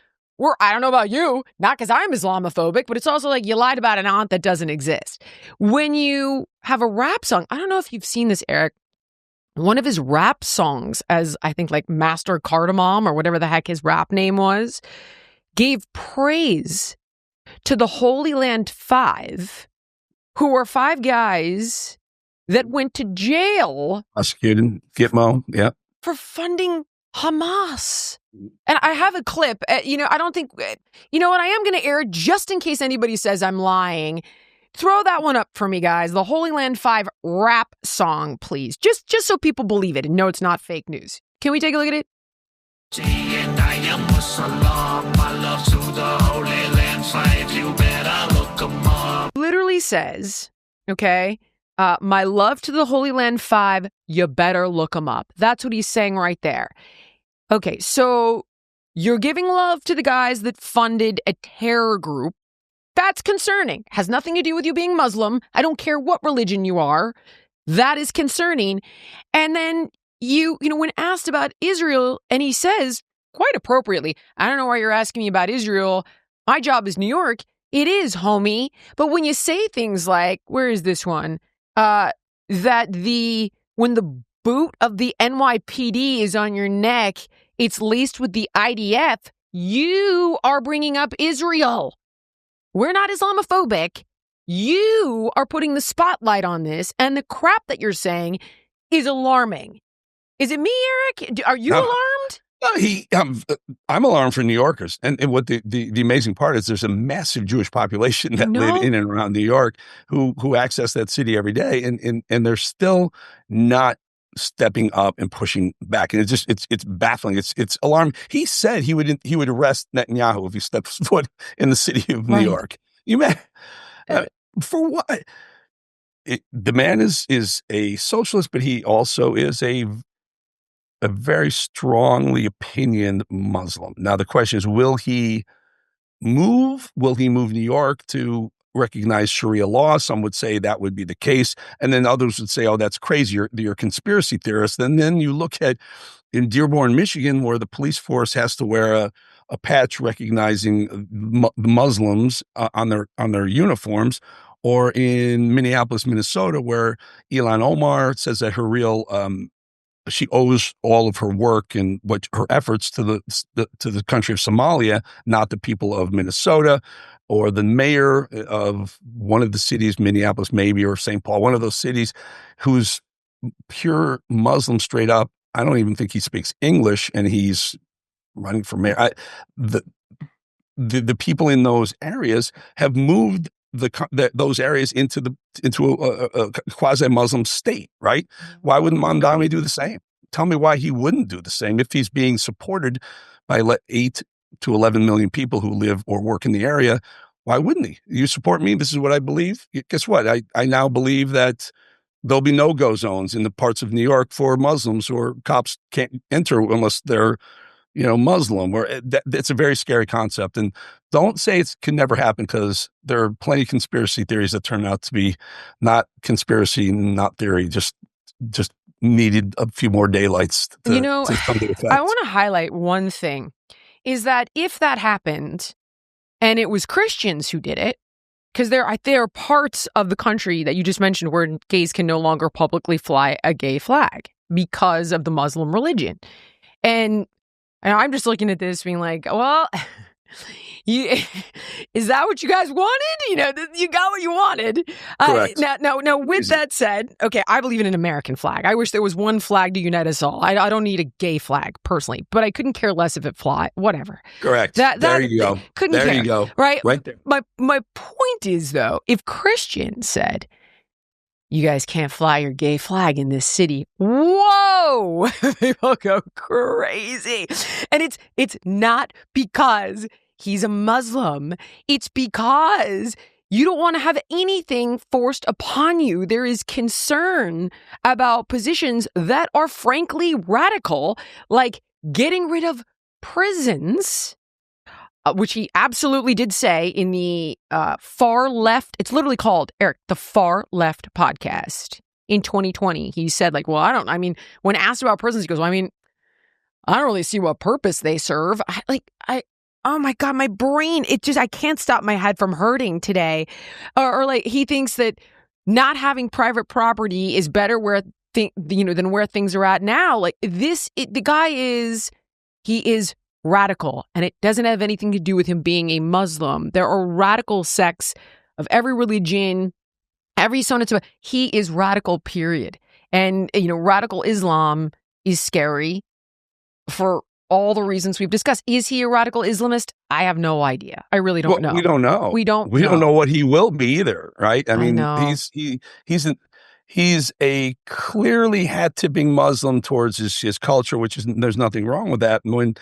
S1: I don't know about you, not because I'm Islamophobic, but it's also like you lied about an aunt that doesn't exist. When you have a rap song, I don't know if you've seen this, Eric, one of his rap songs, as I think like Master Cardamom or whatever the heck his rap name was, gave praise to the Holy Land Five, who were 5 guys that went to jail.
S3: Prosecuted, Gitmo, yeah.
S1: For funding Hamas. And I have a clip, I don't think, what I am going to air just in case anybody says I'm lying. Throw that one up for me, guys. The Holy Land 5 rap song, please. Just so people believe it and know it's not fake news. Can we take a look at it? Literally says, okay, my love to the Holy Land 5, you better look them up. That's what he's saying right there. Okay, so you're giving love to the guys that funded a terror group. That's concerning. Has nothing to do with you being Muslim. I don't care what religion you are. That is concerning. And then when asked about Israel, and he says, quite appropriately, I don't know why you're asking me about Israel. My job is New York. It is, homie. But when you say things like, where is this one? That when the boot of the NYPD is on your neck, it's laced with the IDF, you are bringing up Israel. We're not Islamophobic. You are putting the spotlight on this, and the crap that you're saying is alarming. Is it me, Eric? Are you alarmed?
S3: I'm alarmed for New Yorkers, and what the amazing part is, there's a massive Jewish population that live in and around New York who access that city every day, and they're still not stepping up and pushing back, and it's baffling. It's alarming. He said he would arrest Netanyahu if he steps foot in the city of New York. You man, for what? The man is a socialist, but he also is a very strongly opinioned Muslim. Now, the question is, will he move? Will he move New York to recognize Sharia law? Some would say that would be the case. And then others would say, oh, that's crazy. You're a conspiracy theorist. And then you look at in Dearborn, Michigan, where the police force has to wear a patch recognizing Muslims on their uniforms, or in Minneapolis, Minnesota, where Ilhan Omar says that her real she owes all of her work and what her efforts to the country of Somalia, not the people of Minnesota, or the mayor of one of the cities, Minneapolis maybe, or St. Paul, one of those cities, who's pure Muslim straight up. I don't even think he speaks English, and he's running for mayor. The people in those areas have moved those areas into a quasi-Muslim state, right? Why wouldn't Mamdani do the same? Tell me why he wouldn't do the same if he's being supported by 8 to 11 million people who live or work in the area. Why wouldn't he? You support me. This is what I believe. Guess what? I now believe that there'll be no-go zones in the parts of New York for Muslims, or cops can't enter unless they're Muslim, or it's a very scary concept. And don't say it can never happen, because there are plenty of conspiracy theories that turn out to be not conspiracy, not theory, just needed a few more daylights to come to effect.
S1: I want to highlight one thing, is that if that happened and it was Christians who did it, because there are parts of the country that you just mentioned where gays can no longer publicly fly a gay flag because of the Muslim religion. And I'm just looking at this being like, well, is that what you guys wanted? You got what you wanted.
S3: Correct.
S1: Now, with that said, okay, I believe in an American flag. I wish there was one flag to unite us all. I don't need a gay flag personally, but I couldn't care less if it fly, whatever.
S3: Correct. There you go.
S1: Couldn't care.
S3: There you go.
S1: Right
S3: there.
S1: My point is, though, if Christians said, you guys can't fly your gay flag in this city, whoa, people go crazy. And it's not because he's a Muslim. It's because you don't want to have anything forced upon you. There is concern about positions that are frankly radical, like getting rid of prisons, which he absolutely did say in the far left. It's literally called, Eric, the Far Left Podcast in 2020. He said, when asked about prisons, he goes, I don't really see what purpose they serve. Oh my God, my brain, I can't stop my head from hurting today. Or he thinks that not having private property is better than where things are at now. The guy is radical, and it doesn't have anything to do with him being a Muslim. There are radical sects of every religion, every so on and so. He is radical, period. And, radical Islam is scary for all the reasons we've discussed. Is he a radical Islamist? I have no idea. I really don't know.
S3: We don't know.
S1: We don't
S3: know what he will be either, right? I mean, he's a clearly hat-tipping Muslim towards his culture, there's nothing wrong with that. And when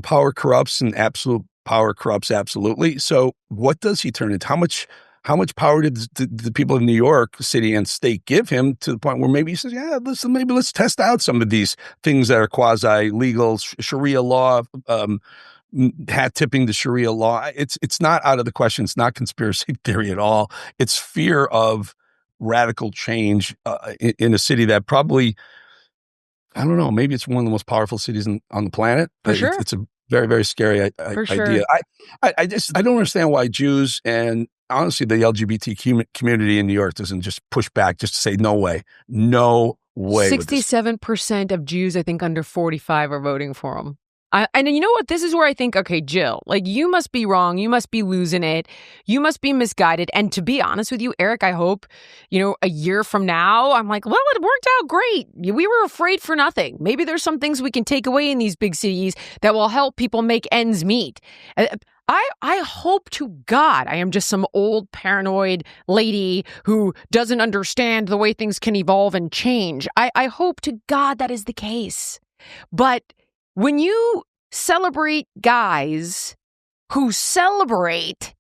S3: power corrupts, and absolute power corrupts absolutely. So what does he turn into? How much power did the people of New York City and state give him, to the point where maybe he says, yeah, listen, maybe let's test out some of these things that are quasi-legal, Sharia law, hat-tipping the Sharia law. It's not out of the question. It's not conspiracy theory at all. It's fear of radical change in a city that probably, I don't know, maybe it's one of the most powerful cities on the planet.
S1: For sure.
S3: It's a very, very scary idea. I don't understand why Jews, and honestly the LGBT community in New York, doesn't just push back, just to say, no way. 67% of Jews, I think, under 45 are voting for him.
S1: And you know what? This is where I think, okay, Jill, like, you must be wrong. You must be losing it. You must be misguided. And to be honest with you, Eric, I hope, a year from now, I'm like, well, it worked out great. We were afraid for nothing. Maybe there's some things we can take away in these big cities that will help people make ends meet. I hope to God I am just some old paranoid lady who doesn't understand the way things can evolve and change. I hope to God that is the case. But when you celebrate guys who celebrate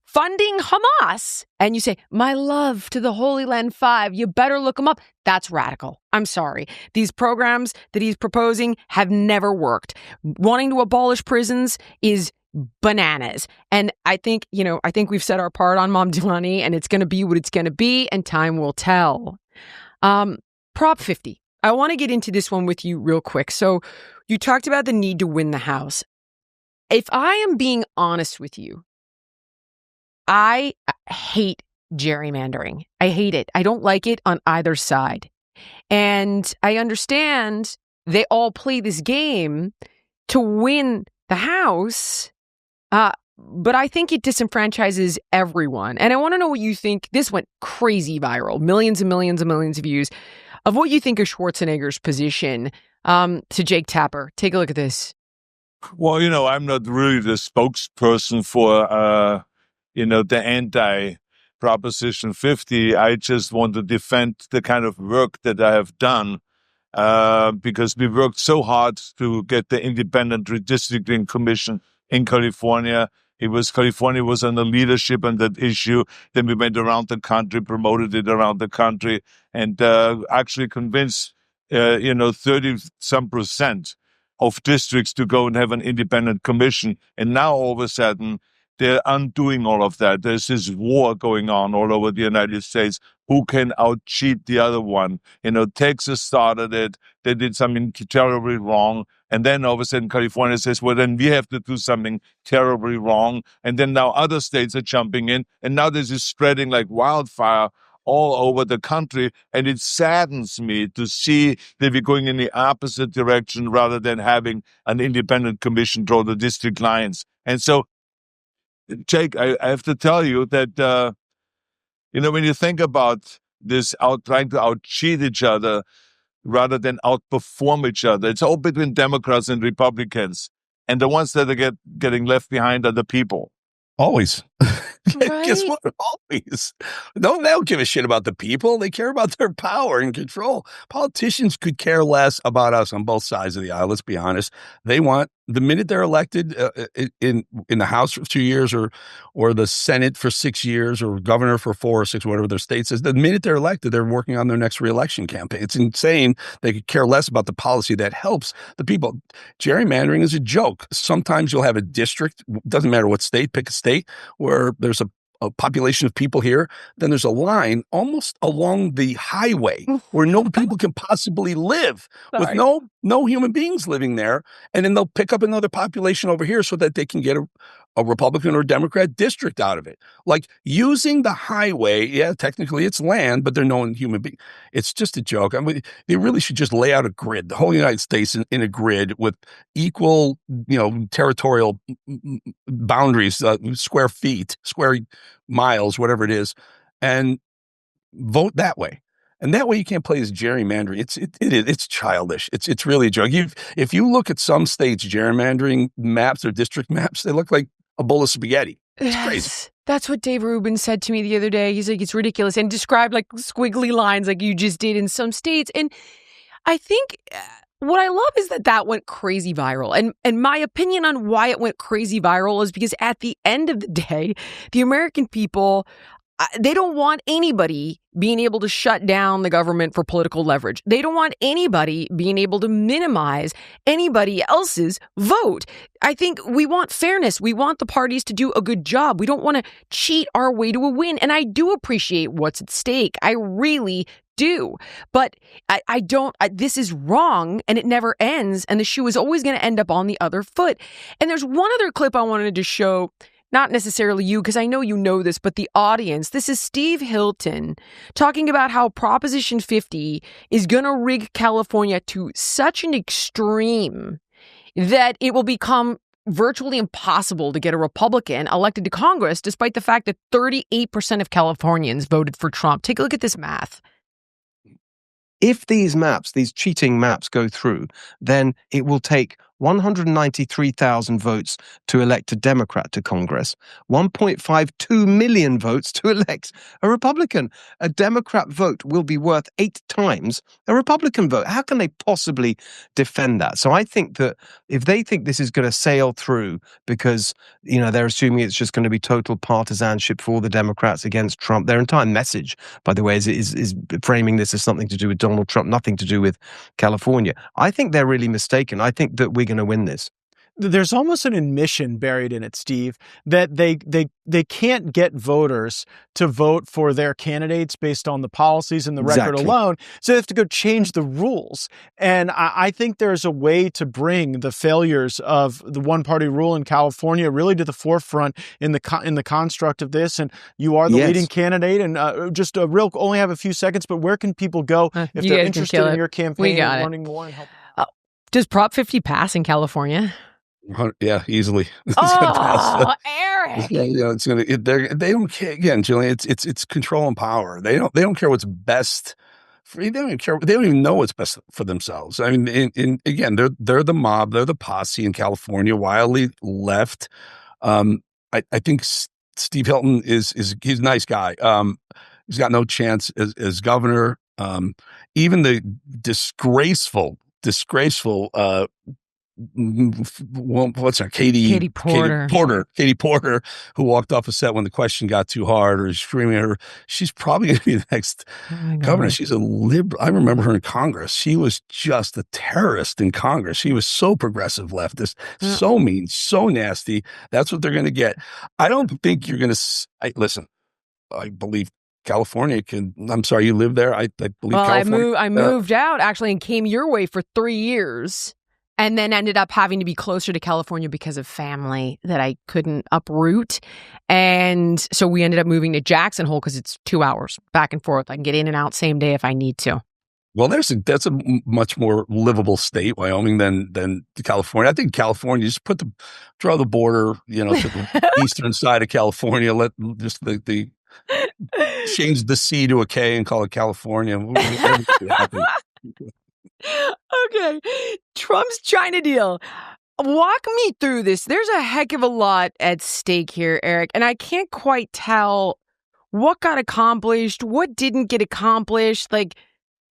S1: funding Hamas and you say, my love to the Holy Land 5, you better look them up, that's radical. I'm sorry. These programs that he's proposing have never worked. Wanting to abolish prisons is bananas. And I think we've set our part on Mamdani, and it's going to be what it's going to be, and time will tell. Prop 50. I want to get into this one with you real quick. So you talked about the need to win the House. If I am being honest with you, I hate gerrymandering. I hate it. I don't like it on either side. And I understand they all play this game to win the House, but I think it disenfranchises everyone. And I want to know what you think. This went crazy viral, millions and millions and millions of views, of what you think of Schwarzenegger's position to Jake Tapper. Take a look at this.
S8: Well, I'm not really the spokesperson for, the anti-Proposition 50. I just want to defend the kind of work that I have done because we worked so hard to get the independent redistricting commission in California. California was under leadership on that issue. Then we went around the country, promoted it around the country, and actually convinced, 30-some% of districts to go and have an independent commission. And now all of a sudden, they're undoing all of that. There's this war going on all over the United States. Who can out-cheat the other one? Texas started it. They did something terribly wrong. And then all of a sudden, California says, well, then we have to do something terribly wrong. And then now other states are jumping in. And now this is spreading like wildfire all over the country. And it saddens me to see that we're going in the opposite direction rather than having an independent commission draw the district lines. And so, Jake, I have to tell you that, when you think about this trying to out-cheat each other rather than outperform each other, it's all between Democrats and Republicans. And the ones that are getting left behind are the people.
S3: Always.
S1: Right?
S3: Guess what? Always. They don't give a shit about the people. They care about their power and control. Politicians could care less about us on both sides of the aisle. Let's be honest. They want, the minute they're elected in the House for 2 years or the Senate for 6 years or governor for 4 or 6, whatever their state says, the minute they're elected, they're working on their next reelection campaign. It's insane. They could care less about the policy that helps the people. Gerrymandering is a joke. Sometimes you'll have a district, doesn't matter what state, pick a state, where there's a population of people here, then there's a line almost along the highway where no people can possibly live with no human beings living there. And then they'll pick up another population over here so that they can get a Republican or Democrat district out of it. Like using the highway, yeah, technically it's land, but they're no human being. It's just a joke. I mean, they really should just lay out a grid, the whole United States in a grid with equal, territorial boundaries, square feet, square miles, whatever it is, and vote that way. And that way you can't play this gerrymandering. It's childish. It's really a joke. If you look at some states' gerrymandering maps or district maps, they look like a bowl of spaghetti. It's crazy.
S1: That's what Dave Rubin said to me the other day. He's like, it's ridiculous, and described like squiggly lines like you just did in some states. And I think what I love is that went crazy viral. And my opinion on why it went crazy viral is because at the end of the day, the American people, they don't want anybody being able to shut down the government for political leverage. They don't want anybody being able to minimize anybody else's vote. I think we want fairness. We want the parties to do a good job. We don't want to cheat our way to a win. And I do appreciate what's at stake. I really do. But I don't, this is wrong, and it never ends. And the shoe is always going to end up on the other foot. And there's one other clip I wanted to show not necessarily you, because I know you know this, but the audience. This is Steve Hilton talking about how Proposition 50 is going to rig California to such an extreme that it will become virtually impossible to get a Republican elected to Congress, despite the fact that 38% of Californians voted for Trump. Take a look at this math.
S9: If these maps, these cheating maps go through, then it will take 193,000 votes to elect a Democrat to Congress, 1.52 million votes to elect a Republican. A Democrat vote will be worth 8 times a Republican vote. How can they possibly defend that? So I think that if they think this is going to sail through because, they're assuming it's just going to be total partisanship for all the Democrats against Trump, their entire message, by the way, is framing this as something to do with Donald Trump, nothing to do with California. I think they're really mistaken. I think that we're going to win this.
S10: There's almost an admission buried in it, Steve, that they can't get voters to vote for their candidates based on the policies and the record alone. So they have to go change the rules. And I think there's a way to bring the failures of the one-party rule in California really to the forefront in the construct of this. And you are the leading candidate. And only have a few seconds, but where can people go if they're interested in your campaign and learning more and help?
S1: Does Prop 50 pass in California?
S3: Yeah, easily.
S1: Oh, Eric!
S3: It's gonna. They don't care. Again, Jillian, it's control and power. They don't care what's best. They don't even care. They don't even know what's best for themselves. I mean, again, they're the mob. They're the posse in California, wildly left. I think Steve Hilton he's a nice guy. He's got no chance as governor. Even the disgraceful. What's her Katie Porter, who walked off a set when the question got too hard or screaming at her. She's probably going to be the next governor. She's a liberal. I remember her in Congress. She was just a terrorist in Congress. She was so progressive leftist, so mean, so nasty. That's what they're going to get. I don't think you're going to listen. I believe California can. I'm sorry, you live there. I believe. Well, California.
S1: I moved out actually and came your way for 3 years. And then ended up having to be closer to California because of family that I couldn't uproot. And so we ended up moving to Jackson Hole because it's 2 hours back and forth. I can get in and out same day if I need to.
S3: Well, that's a much more livable state, Wyoming, than California. I think California, just draw the border, to the eastern side of California. Let just the change the C to a K and call it California.
S1: Okay, Trump's China deal. Walk me through this. There's a heck of a lot at stake here, Eric, and I can't quite tell what got accomplished, what didn't get accomplished. We're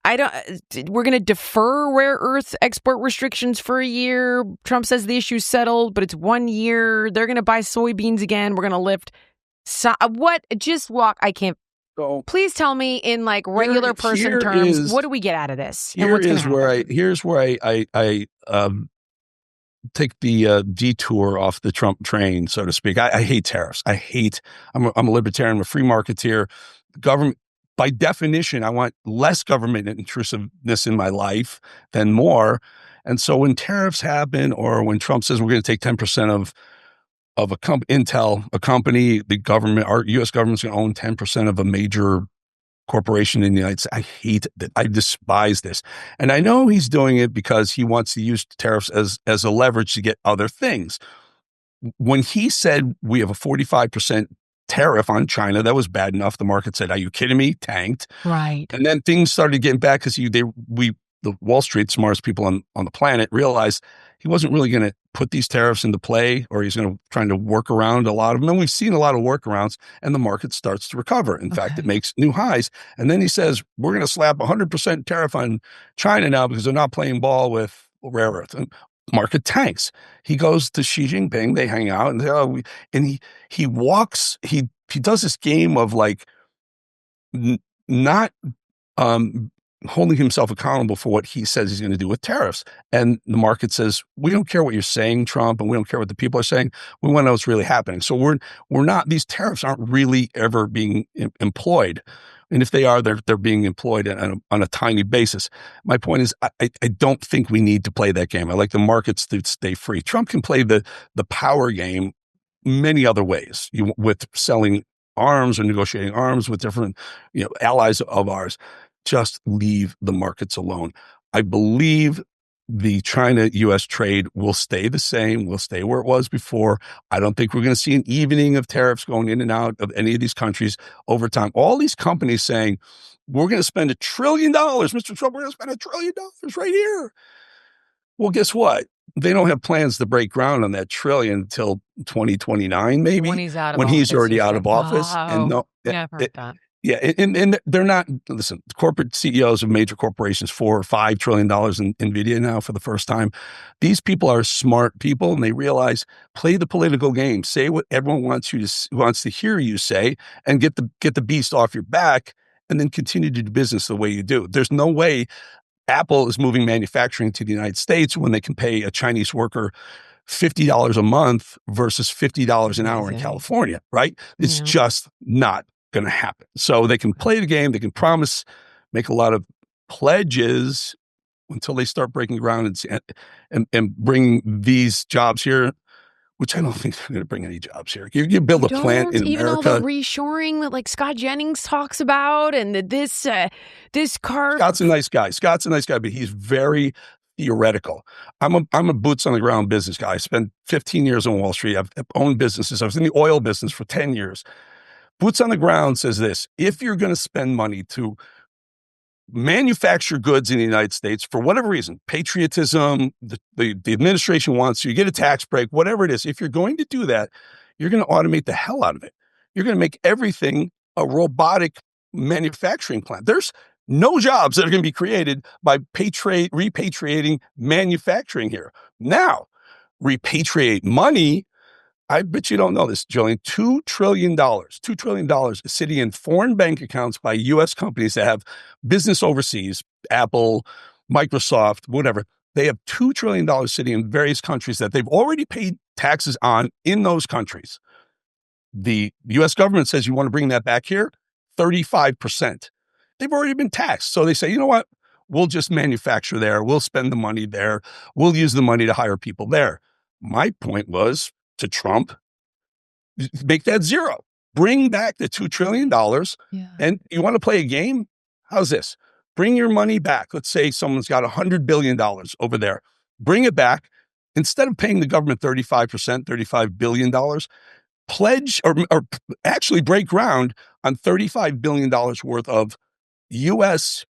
S1: going to defer rare earth export restrictions for a year. Trump says the issue's settled, but it's 1 year. They're going to buy soybeans again. We're going to lift. I can't. So, please tell me in regular person terms, what do we get out of this?
S3: Here's where I take the detour off the Trump train, so to speak. I hate tariffs. I'm a libertarian, I'm a free marketeer. Government, by definition, I want less government intrusiveness in my life than more. And so when tariffs happen, or when Trump says we're going to take 10% of Intel, a company, the government, our U.S. government's going to own 10% of a major corporation in the United States. I hate that. I despise this. And I know he's doing it because he wants to use tariffs as a leverage to get other things. When he said we have a 45% tariff on China, that was bad enough. The market said, are you kidding me? Tanked.
S1: Right.
S3: And then things started getting back because the Wall Street, smartest people on the planet, realized he wasn't really going to put these tariffs into play, or he's going to trying to work around a lot of them. And we've seen a lot of workarounds, and the market starts to recover. In fact, it makes new highs. And then he says, we're going to slap 100% tariff on China now because they're not playing ball with rare earth. And market tanks. He goes to Xi Jinping, they hang out, and he walks, he does this game of not holding himself accountable for what he says he's going to do with tariffs. And the market says, we don't care what you're saying, Trump, and we don't care what the people are saying. We want to know what's really happening. So we're not, these tariffs aren't really ever being employed. And if they are, they're being employed on a tiny basis. My point is, I don't think we need to play that game. I like the markets to stay free. Trump can play the power game many other ways with selling arms or negotiating arms with different, allies of ours. Just leave the markets alone. I believe the China-U.S. trade will stay the same, will stay where it was before. I don't think we're going to see an evening of tariffs going in and out of any of these countries over time. All these companies saying, we're going to spend $1 trillion, Mr. Trump, we're going to spend $1 trillion right here. Well, guess what? They don't have plans to break ground on that trillion until 2029, maybe.
S1: When he's
S3: already out of office. And
S1: I've heard that.
S3: Yeah, and they're not, listen, corporate CEOs of major corporations, $4 or $5 trillion in NVIDIA now for the first time. These people are smart people, and they realize, play the political game, say what everyone wants to hear you say, and get the beast off your back, and then continue to do business the way you do. There's no way Apple is moving manufacturing to the United States when they can pay a Chinese worker $50 a month versus $50 an hour in California, right? It's just not going to happen. So they can play the game, they can promise, make a lot of pledges until they start breaking ground and bring these jobs here, which I don't think they're going to bring any jobs here. You build a plant in
S1: even
S3: America.
S1: All the reshoring that like Scott Jennings talks about, and that this car.
S3: Scott's a nice guy, but he's very theoretical. I'm a boots on the ground business guy. I spent 15 years on Wall Street. I've owned businesses. I was in the oil business for 10 years. Boots on the ground says this: if you're going to spend money to manufacture goods in the United States for whatever reason, patriotism, the administration wants you, get a tax break, whatever it is, if you're going to do that, you're going to automate the hell out of it. You're going to make everything a robotic manufacturing plant. There's no jobs that are going to be created by repatriating manufacturing here. Now, repatriate money. I bet you don't know this, Jillian. $2 trillion is sitting in foreign bank accounts by U.S. companies that have business overseas, Apple, Microsoft, whatever. They have $2 trillion sitting in various countries that they've already paid taxes on in those countries. The U.S. government says, you want to bring that back here? 35%. They've already been taxed. So they say, you know what? We'll just manufacture there. We'll spend the money there. We'll use the money to hire people there. My point was, to Trump, make that zero. Bring back the $2 trillion. And you want to play a game? How's this? Bring your money back. Let's say someone's got $100 billion over there. Bring it back. Instead of paying the government 35%, $35 billion, pledge or actually break ground on $35 billion worth of U.S.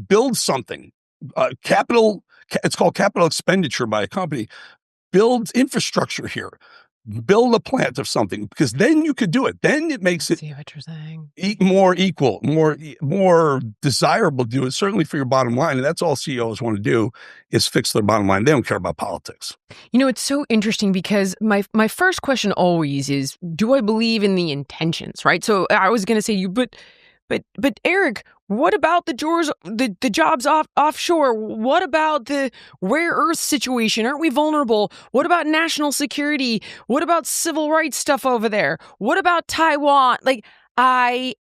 S3: build something. Capital, it's called capital expenditure by a company. Build infrastructure here, build a plant of something, because then you could do it. Then it makes it more equal, more desirable to do it, certainly for your bottom line. And that's all CEOs want to do, is fix their bottom line. They don't care about politics.
S1: It's so interesting because my first question always is, do I believe in the intentions, right? So I was going to say but Eric, what about the jobs offshore? What about the rare earth situation? Aren't we vulnerable? What about national security? What about civil rights stuff over there? What about Taiwan? Like, I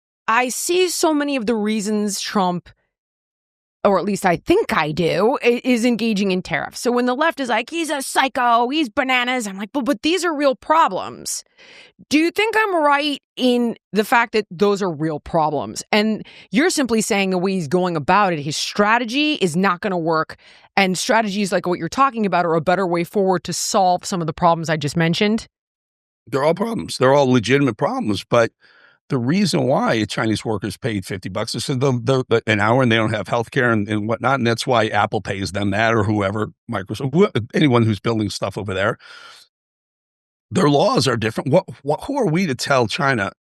S1: see so many of the reasons Trump, or at least I think I do, is engaging in tariffs. So when the left is like, he's a psycho, he's bananas, I'm like, but these are real problems. Do you think I'm right in the fact that those are real problems? And you're simply saying the way he's going about it, his strategy is not going to work. And strategies like what you're talking about are a better way forward to solve some of the problems I just mentioned?
S3: They're all problems. They're all legitimate problems. But the reason why Chinese workers paid $50 is because an hour and they don't have health care and whatnot. And that's why Apple pays them that, or whoever, Microsoft, anyone who's building stuff over there. Their laws are different. Who are we to tell China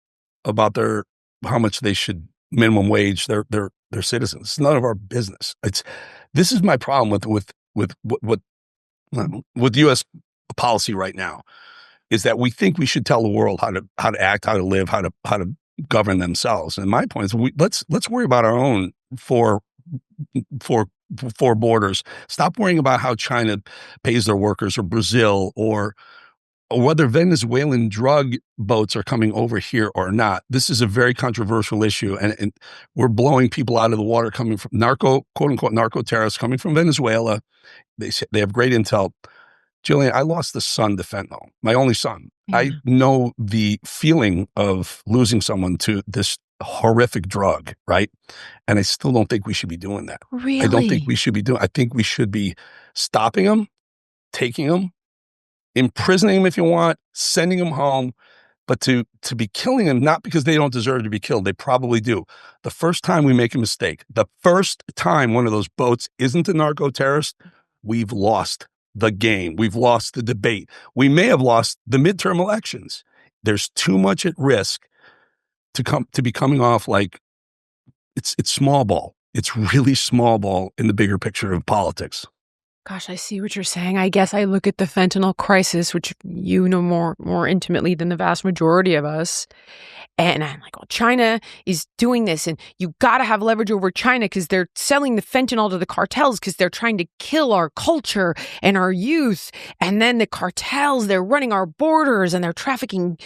S3: about how much they should minimum wage their citizens? It's none of our business. This is my problem with U.S. policy right now, is that we think we should tell the world how to act, how to live, how to govern themselves. And my point is, let's worry about our own four borders. Stop worrying about how China pays their workers, or Brazil, or whether Venezuelan drug boats are coming over here or not. This is a very controversial issue, and we're blowing people out of the water coming from quote unquote narco terrorists coming from Venezuela. They have great intel. Jillian, I lost a son to fentanyl, my only son.
S1: Yeah.
S3: I know the feeling of losing someone to this horrific drug, right? And I still don't think we should be doing that.
S1: Really?
S3: I don't think we should be doing. I think we should be stopping them, taking them, imprisoning them if you want, sending them home. But to be killing them, not because they don't deserve to be killed, they probably do. The first time we make a mistake, the first time one of those boats isn't a narco-terrorist, we've lost the game. We've lost the debate. We may have lost the midterm elections. There's too much at risk to be coming off like it's small ball. It's really small ball in the bigger picture of politics.
S1: Gosh, I see what you're saying. I guess I look at the fentanyl crisis, which you know more intimately than the vast majority of us. And I'm like, well, China is doing this, and you got to have leverage over China because they're selling the fentanyl to the cartels because they're trying to kill our culture and our youth. And then the cartels, they're running our borders and they're trafficking.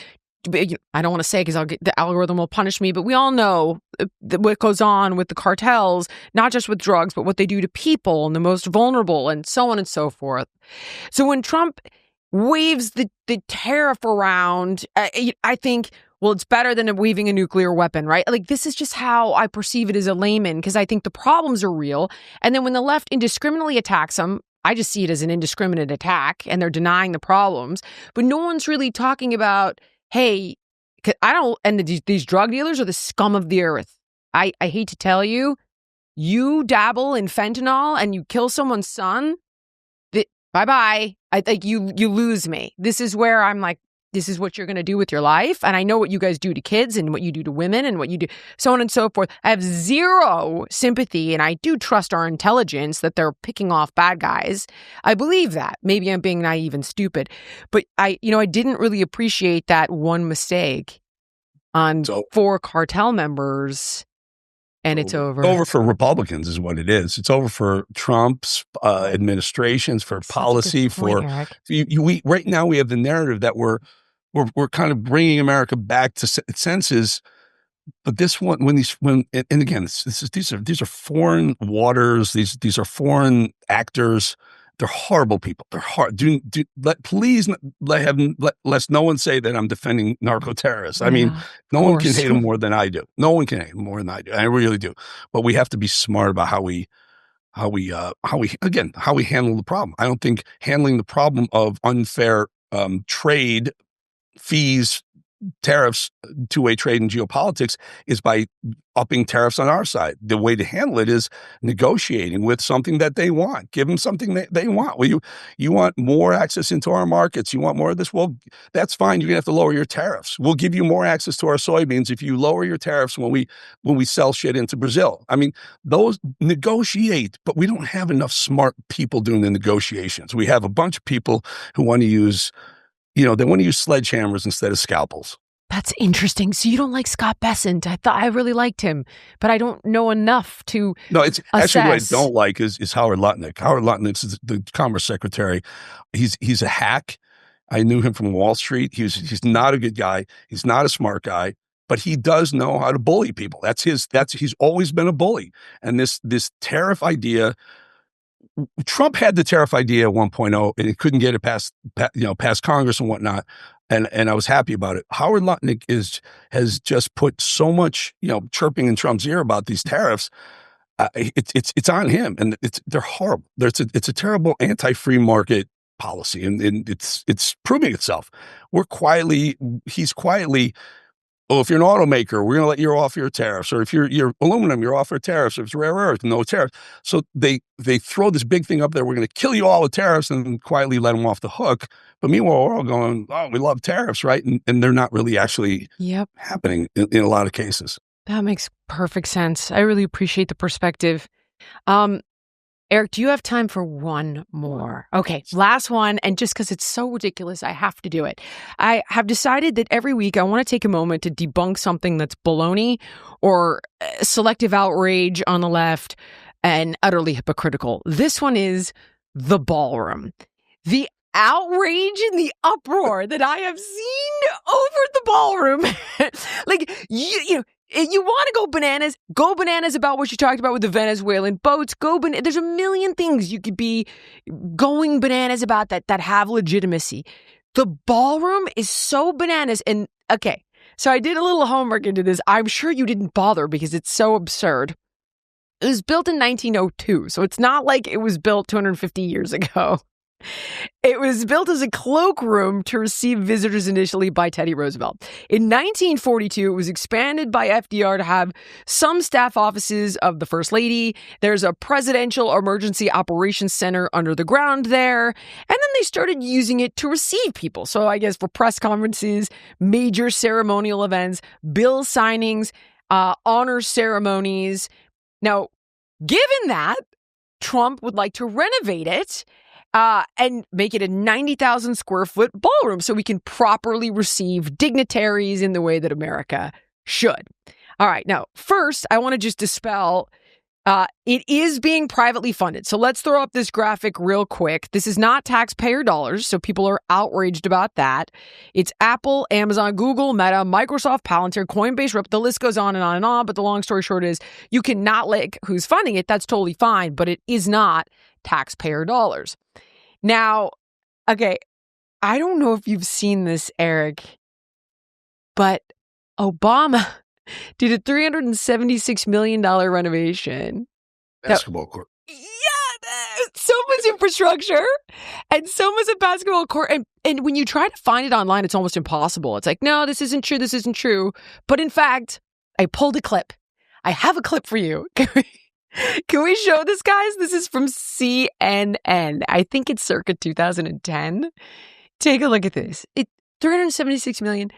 S1: I don't want to say because the algorithm will punish me, but we all know what goes on with the cartels, not just with drugs, but what they do to people and the most vulnerable and so on and so forth. So when Trump waves the tariff around, I think, well, it's better than waving a nuclear weapon, right? Like, this is just how I perceive it as a layman, because I think the problems are real. And then when the left indiscriminately attacks them, I just see it as an indiscriminate attack and they're denying the problems. But no one's really talking about, hey, these drug dealers are the scum of the earth. I hate to tell you, you dabble in fentanyl and you kill someone's son, bye-bye. I think you lose me. This is where I'm like, this is what you're going to do with your life. And I know what you guys do to kids and what you do to women and what you do, so on and so forth. I have zero sympathy, and I do trust our intelligence that they're picking off bad guys. I believe that. Maybe I'm being naive and stupid. But I didn't really appreciate that one mistake on 4 cartel members, and it's over.
S3: Over for Republicans is what it is. It's over for Trump's administrations, for policy, for we right now we have the narrative that we're kind of bringing America back to senses. But this one, and again, these are foreign waters. These are foreign actors. They're horrible people. They're hard. Please let no one say that I'm defending narco terrorists. I mean, no one can hate them more than I do. No one can hate them more than I do. I really do. But we have to be smart about how we handle the problem. I don't think handling the problem of unfair trade, fees, tariffs, two-way trade in geopolitics is by upping tariffs on our side. The way to handle it is negotiating with something that they want. Give them something that they want. Well, you want more access into our markets. You want more of this. Well, that's fine. You're going to have to lower your tariffs. We'll give you more access to our soybeans if you lower your tariffs when we sell shit into Brazil. I mean, those negotiate, but we don't have enough smart people doing the negotiations. We have a bunch of people who want to use they want to use sledgehammers instead of scalpels.
S1: That's interesting. So you don't like Scott Bessent? I thought I really liked him, but I don't know enough to
S3: it's
S1: assess.
S3: Actually what I don't like is Howard Lutnick. Howard Lutnick is the Commerce Secretary. He's a hack. I knew him from Wall Street. He's not a good guy. He's not a smart guy, but he does know how to bully people. He's always been a bully. And this tariff idea. Trump had the tariff idea 1.0 and he couldn't get it past Congress and whatnot. And I was happy about it. Howard Lutnick has just put so much, chirping in Trump's ear about these tariffs. It's on him, and they're horrible. It's a terrible anti-free market policy, and it's proving itself. He's quietly. Oh, if you're an automaker, we're going to let you off your tariffs. Or if you're aluminum, you're off your tariffs. If it's rare earth, no tariffs. So they throw this big thing up there. We're going to kill you all with tariffs and quietly let them off the hook. But meanwhile, we're all going, oh, we love tariffs, right? And they're not really actually happening in a lot of cases.
S1: That makes perfect sense. I really appreciate the perspective. Eric, do you have time for one more? Okay, last one. And just because it's so ridiculous, I have to do it. I have decided that every week I want to take a moment to debunk something that's baloney or selective outrage on the left and utterly hypocritical. This one is the ballroom. The outrage and the uproar that I have seen over the ballroom. Like, You want to go bananas about what you talked about with the Venezuelan boats. There's a million things you could be going bananas about that have legitimacy. The ballroom is so bananas. And okay, so I did a little homework into this. I'm sure you didn't bother because it's so absurd. It was built in 1902, so it's not like it was built 250 years ago. It was built as a cloakroom to receive visitors initially by Teddy Roosevelt. In 1942, it was expanded by FDR to have some staff offices of the First Lady. There's a presidential emergency operations center under the ground there. And then they started using it to receive people. So I guess for press conferences, major ceremonial events, bill signings, honor ceremonies. Now, given that, Trump would like to renovate it and make it a 90,000 square foot ballroom so we can properly receive dignitaries in the way that America should. All right. Now, first, I want to just dispel it is being privately funded. So let's throw up this graphic real quick. This is not taxpayer dollars, so people are outraged about that. It's Apple, Amazon, Google, Meta, Microsoft, Palantir, Coinbase, the list goes on and on and on. But the long story short is you cannot like who's funding it. That's totally fine, but it is not taxpayer dollars. Now, okay, I don't know if you've seen this, Eric, but Obama did a $376 million renovation.
S3: Basketball court.
S1: Yeah, so much infrastructure and so much a basketball court. And when you try to find it online, it's almost impossible. It's like, no, this isn't true. This isn't true. But in fact, I pulled a clip. I have a clip for you. Can we show this, guys? This is from CNN. I think it's circa 2010. Take a look at this. It's $376 million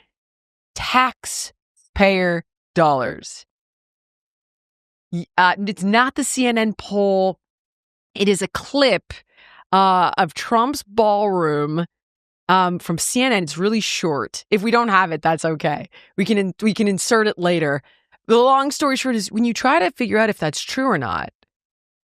S1: taxpayer dollars. It's not the CNN poll. It is a clip of Trump's ballroom from CNN. It's really short. If we don't have it, that's okay. We can insert it later. The long story short is when you try to figure out if that's true or not,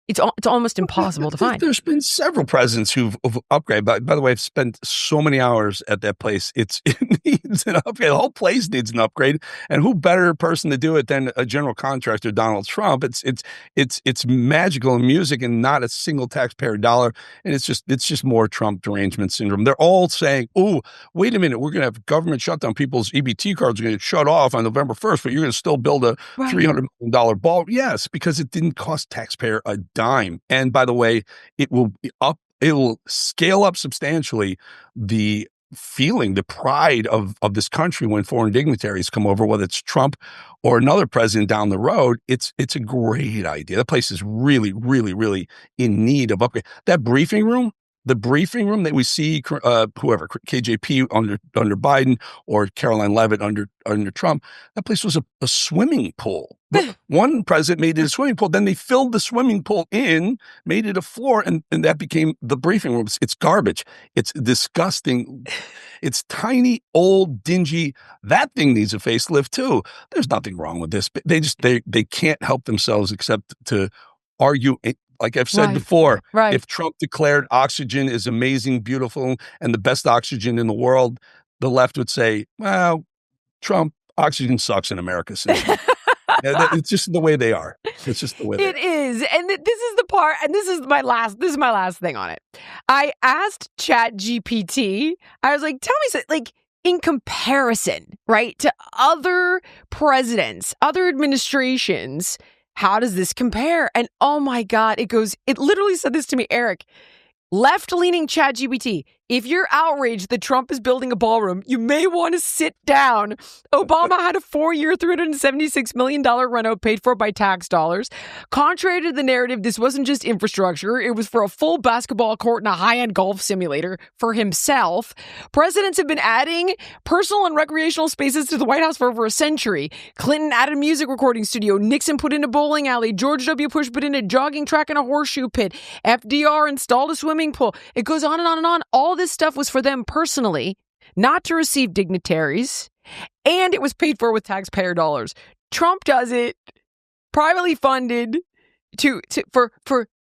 S1: it's almost impossible to find.
S3: There's been several presidents who've upgraded. By the way, I've spent so many hours at that place. It needs an upgrade. The whole place needs an upgrade. And who better person to do it than a general contractor, Donald Trump? It's magical in music and not a single taxpayer dollar. And it's just more Trump derangement syndrome. They're all saying, "Oh, wait a minute, we're going to have government shutdown. People's EBT cards are going to shut off on November 1st, but you're going to still build a $300 million ball." Yes, because it didn't cost taxpayer a dime. And by the way, it will scale up substantially the feeling, the pride of this country when foreign dignitaries come over, whether it's Trump or another president down the road. It's a great idea. That place is really, really, really in need of upgrade. That briefing room, the briefing room that we see, whoever, KJP under Biden or Caroline Leavitt under Trump, that place was a swimming pool. But one president made it a swimming pool. Then they filled the swimming pool in, made it a floor, and that became the briefing room. It's garbage. It's disgusting. It's tiny, old, dingy. That thing needs a facelift too. There's nothing wrong with this. But they can't help themselves except to argue. Like I've said before, if Trump declared oxygen is amazing, beautiful, and the best oxygen in the world, the left would say, well, Trump, oxygen sucks in America. It's just the way they are. It's just the way they are.
S1: It is. And this is the part, and this is my last thing on it. I asked ChatGPT, I was like, tell me something, like, in comparison, right, to other presidents, other administrations, how does this compare? And oh my God, it literally said this to me, Eric. Left-leaning ChatGPT, if you're outraged that Trump is building a ballroom, you may want to sit down. Obama had a 4-year, $376 million reno paid for by tax dollars. Contrary to the narrative, this wasn't just infrastructure. It was for a full basketball court and a high-end golf simulator for himself. Presidents have been adding personal and recreational spaces to the White House for over a century. Clinton added a music recording studio. Nixon put in a bowling alley. George W. Bush put in a jogging track and a horseshoe pit. FDR installed a swimming pool. It goes on and on and on. All this stuff was for them personally, not to receive dignitaries, and it was paid for with taxpayer dollars. Trump does it privately funded for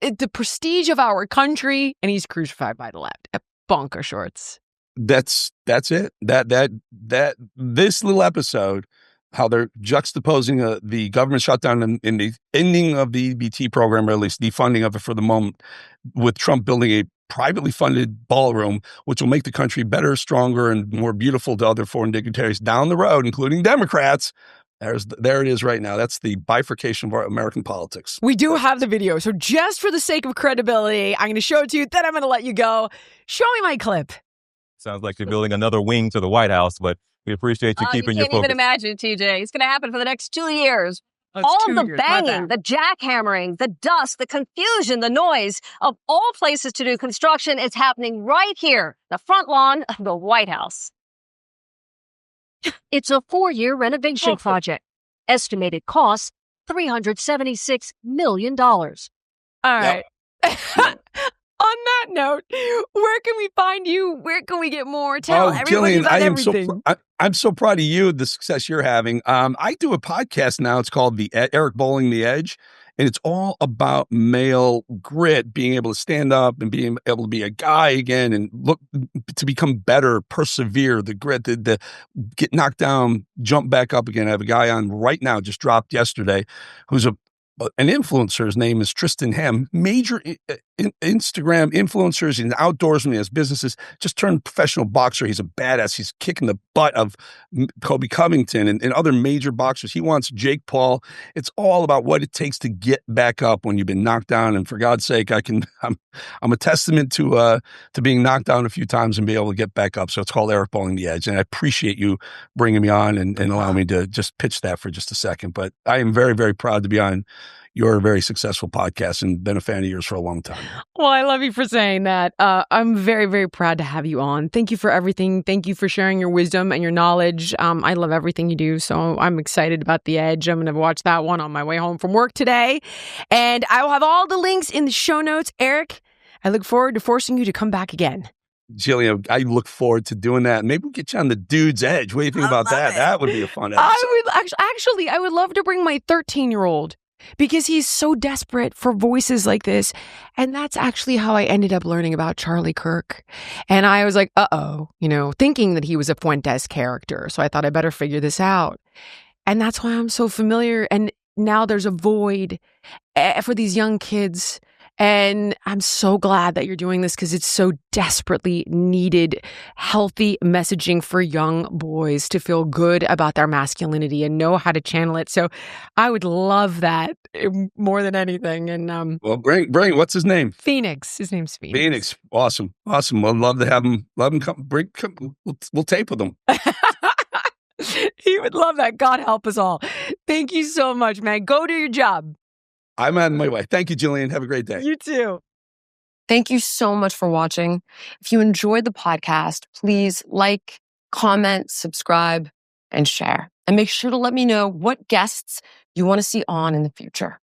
S1: the prestige of our country, and he's crucified by the left. Bonker shorts.
S3: That's it. That this little episode how they're juxtaposing the government shutdown in the ending of the EBT program, or at least defunding of it for the moment, with Trump building a privately funded ballroom, which will make the country better, stronger, and more beautiful to other foreign dignitaries down the road, including Democrats. There it is right now. That's the bifurcation of our American politics.
S1: We do have the video. So just for the sake of credibility, I'm going to show it to you. Then I'm going to let you go. Show me my clip.
S11: Sounds like you're building another wing to the White House, but we appreciate you keeping your focus.
S12: You can't even imagine, TJ. It's going to happen for the next 2 years. All of the banging, the jackhammering, the dust, the confusion, the noise of all places to do construction is happening right here, the front lawn of the White House. It's a 4-year renovation project. Estimated cost, $376 million.
S1: All right. On that note, where can we find you? Where can we get more? Tell everybody
S3: Jillian,
S1: about everything.
S3: I'm so proud of you, the success you're having. I do a podcast now. It's called Eric Bolling, The Edge. And it's all about male grit, being able to stand up and being able to be a guy again and look to become better, persevere, the grit, the get knocked down, jump back up again. I have a guy on right now, just dropped yesterday, who's an influencer. His name is Tristan Hem, major Instagram influencers and outdoorsman. He has businesses, just turned professional boxer. He's a badass. He's kicking the butt of Kobe Covington and other major boxers. He wants Jake Paul. It's all about what it takes to get back up when you've been knocked down. And for God's sake, I'm a testament to being knocked down a few times and be able to get back up. So it's called Eric Bolling, The Edge. And I appreciate you bringing me on and allowing me to just pitch that for just a second. But I am very, very proud to be on your very successful podcast and been a fan of yours for a long time.
S1: Well, I love you for saying that. I'm very, very proud to have you on. Thank you for everything. Thank you for sharing your wisdom and your knowledge. I love everything you do. So I'm excited about The Edge. I'm going to watch that one on my way home from work today. And I will have all the links in the show notes. Eric, I look forward to forcing you to come back again.
S3: Jillian, I look forward to doing that. Maybe we'll get you on The Dude's Edge. What do you think about that? That would be a fun episode.
S1: I would love to bring my 13-year-old. Because he's so desperate for voices like this. And that's actually how I ended up learning about Charlie Kirk. And I was like, thinking that he was a Fuentes character. So I thought I better figure this out. And that's why I'm so familiar. And now there's a void for these young kids. And I'm so glad that you're doing this because it's so desperately needed healthy messaging for young boys to feel good about their masculinity and know how to channel it. So I would love that more than anything. And
S3: well, bring. What's his name?
S1: Phoenix. His name's Phoenix.
S3: Phoenix. Awesome. We'll love to have him. Love him come. We'll tape with him.
S1: He would love that. God help us all. Thank you so much, man. Go do your job.
S3: I'm on my way. Thank you, Jillian. Have a great day.
S1: You too.
S2: Thank you so much for watching. If you enjoyed the podcast, please like, comment, subscribe, and share. And make sure to let me know what guests you want to see on in the future.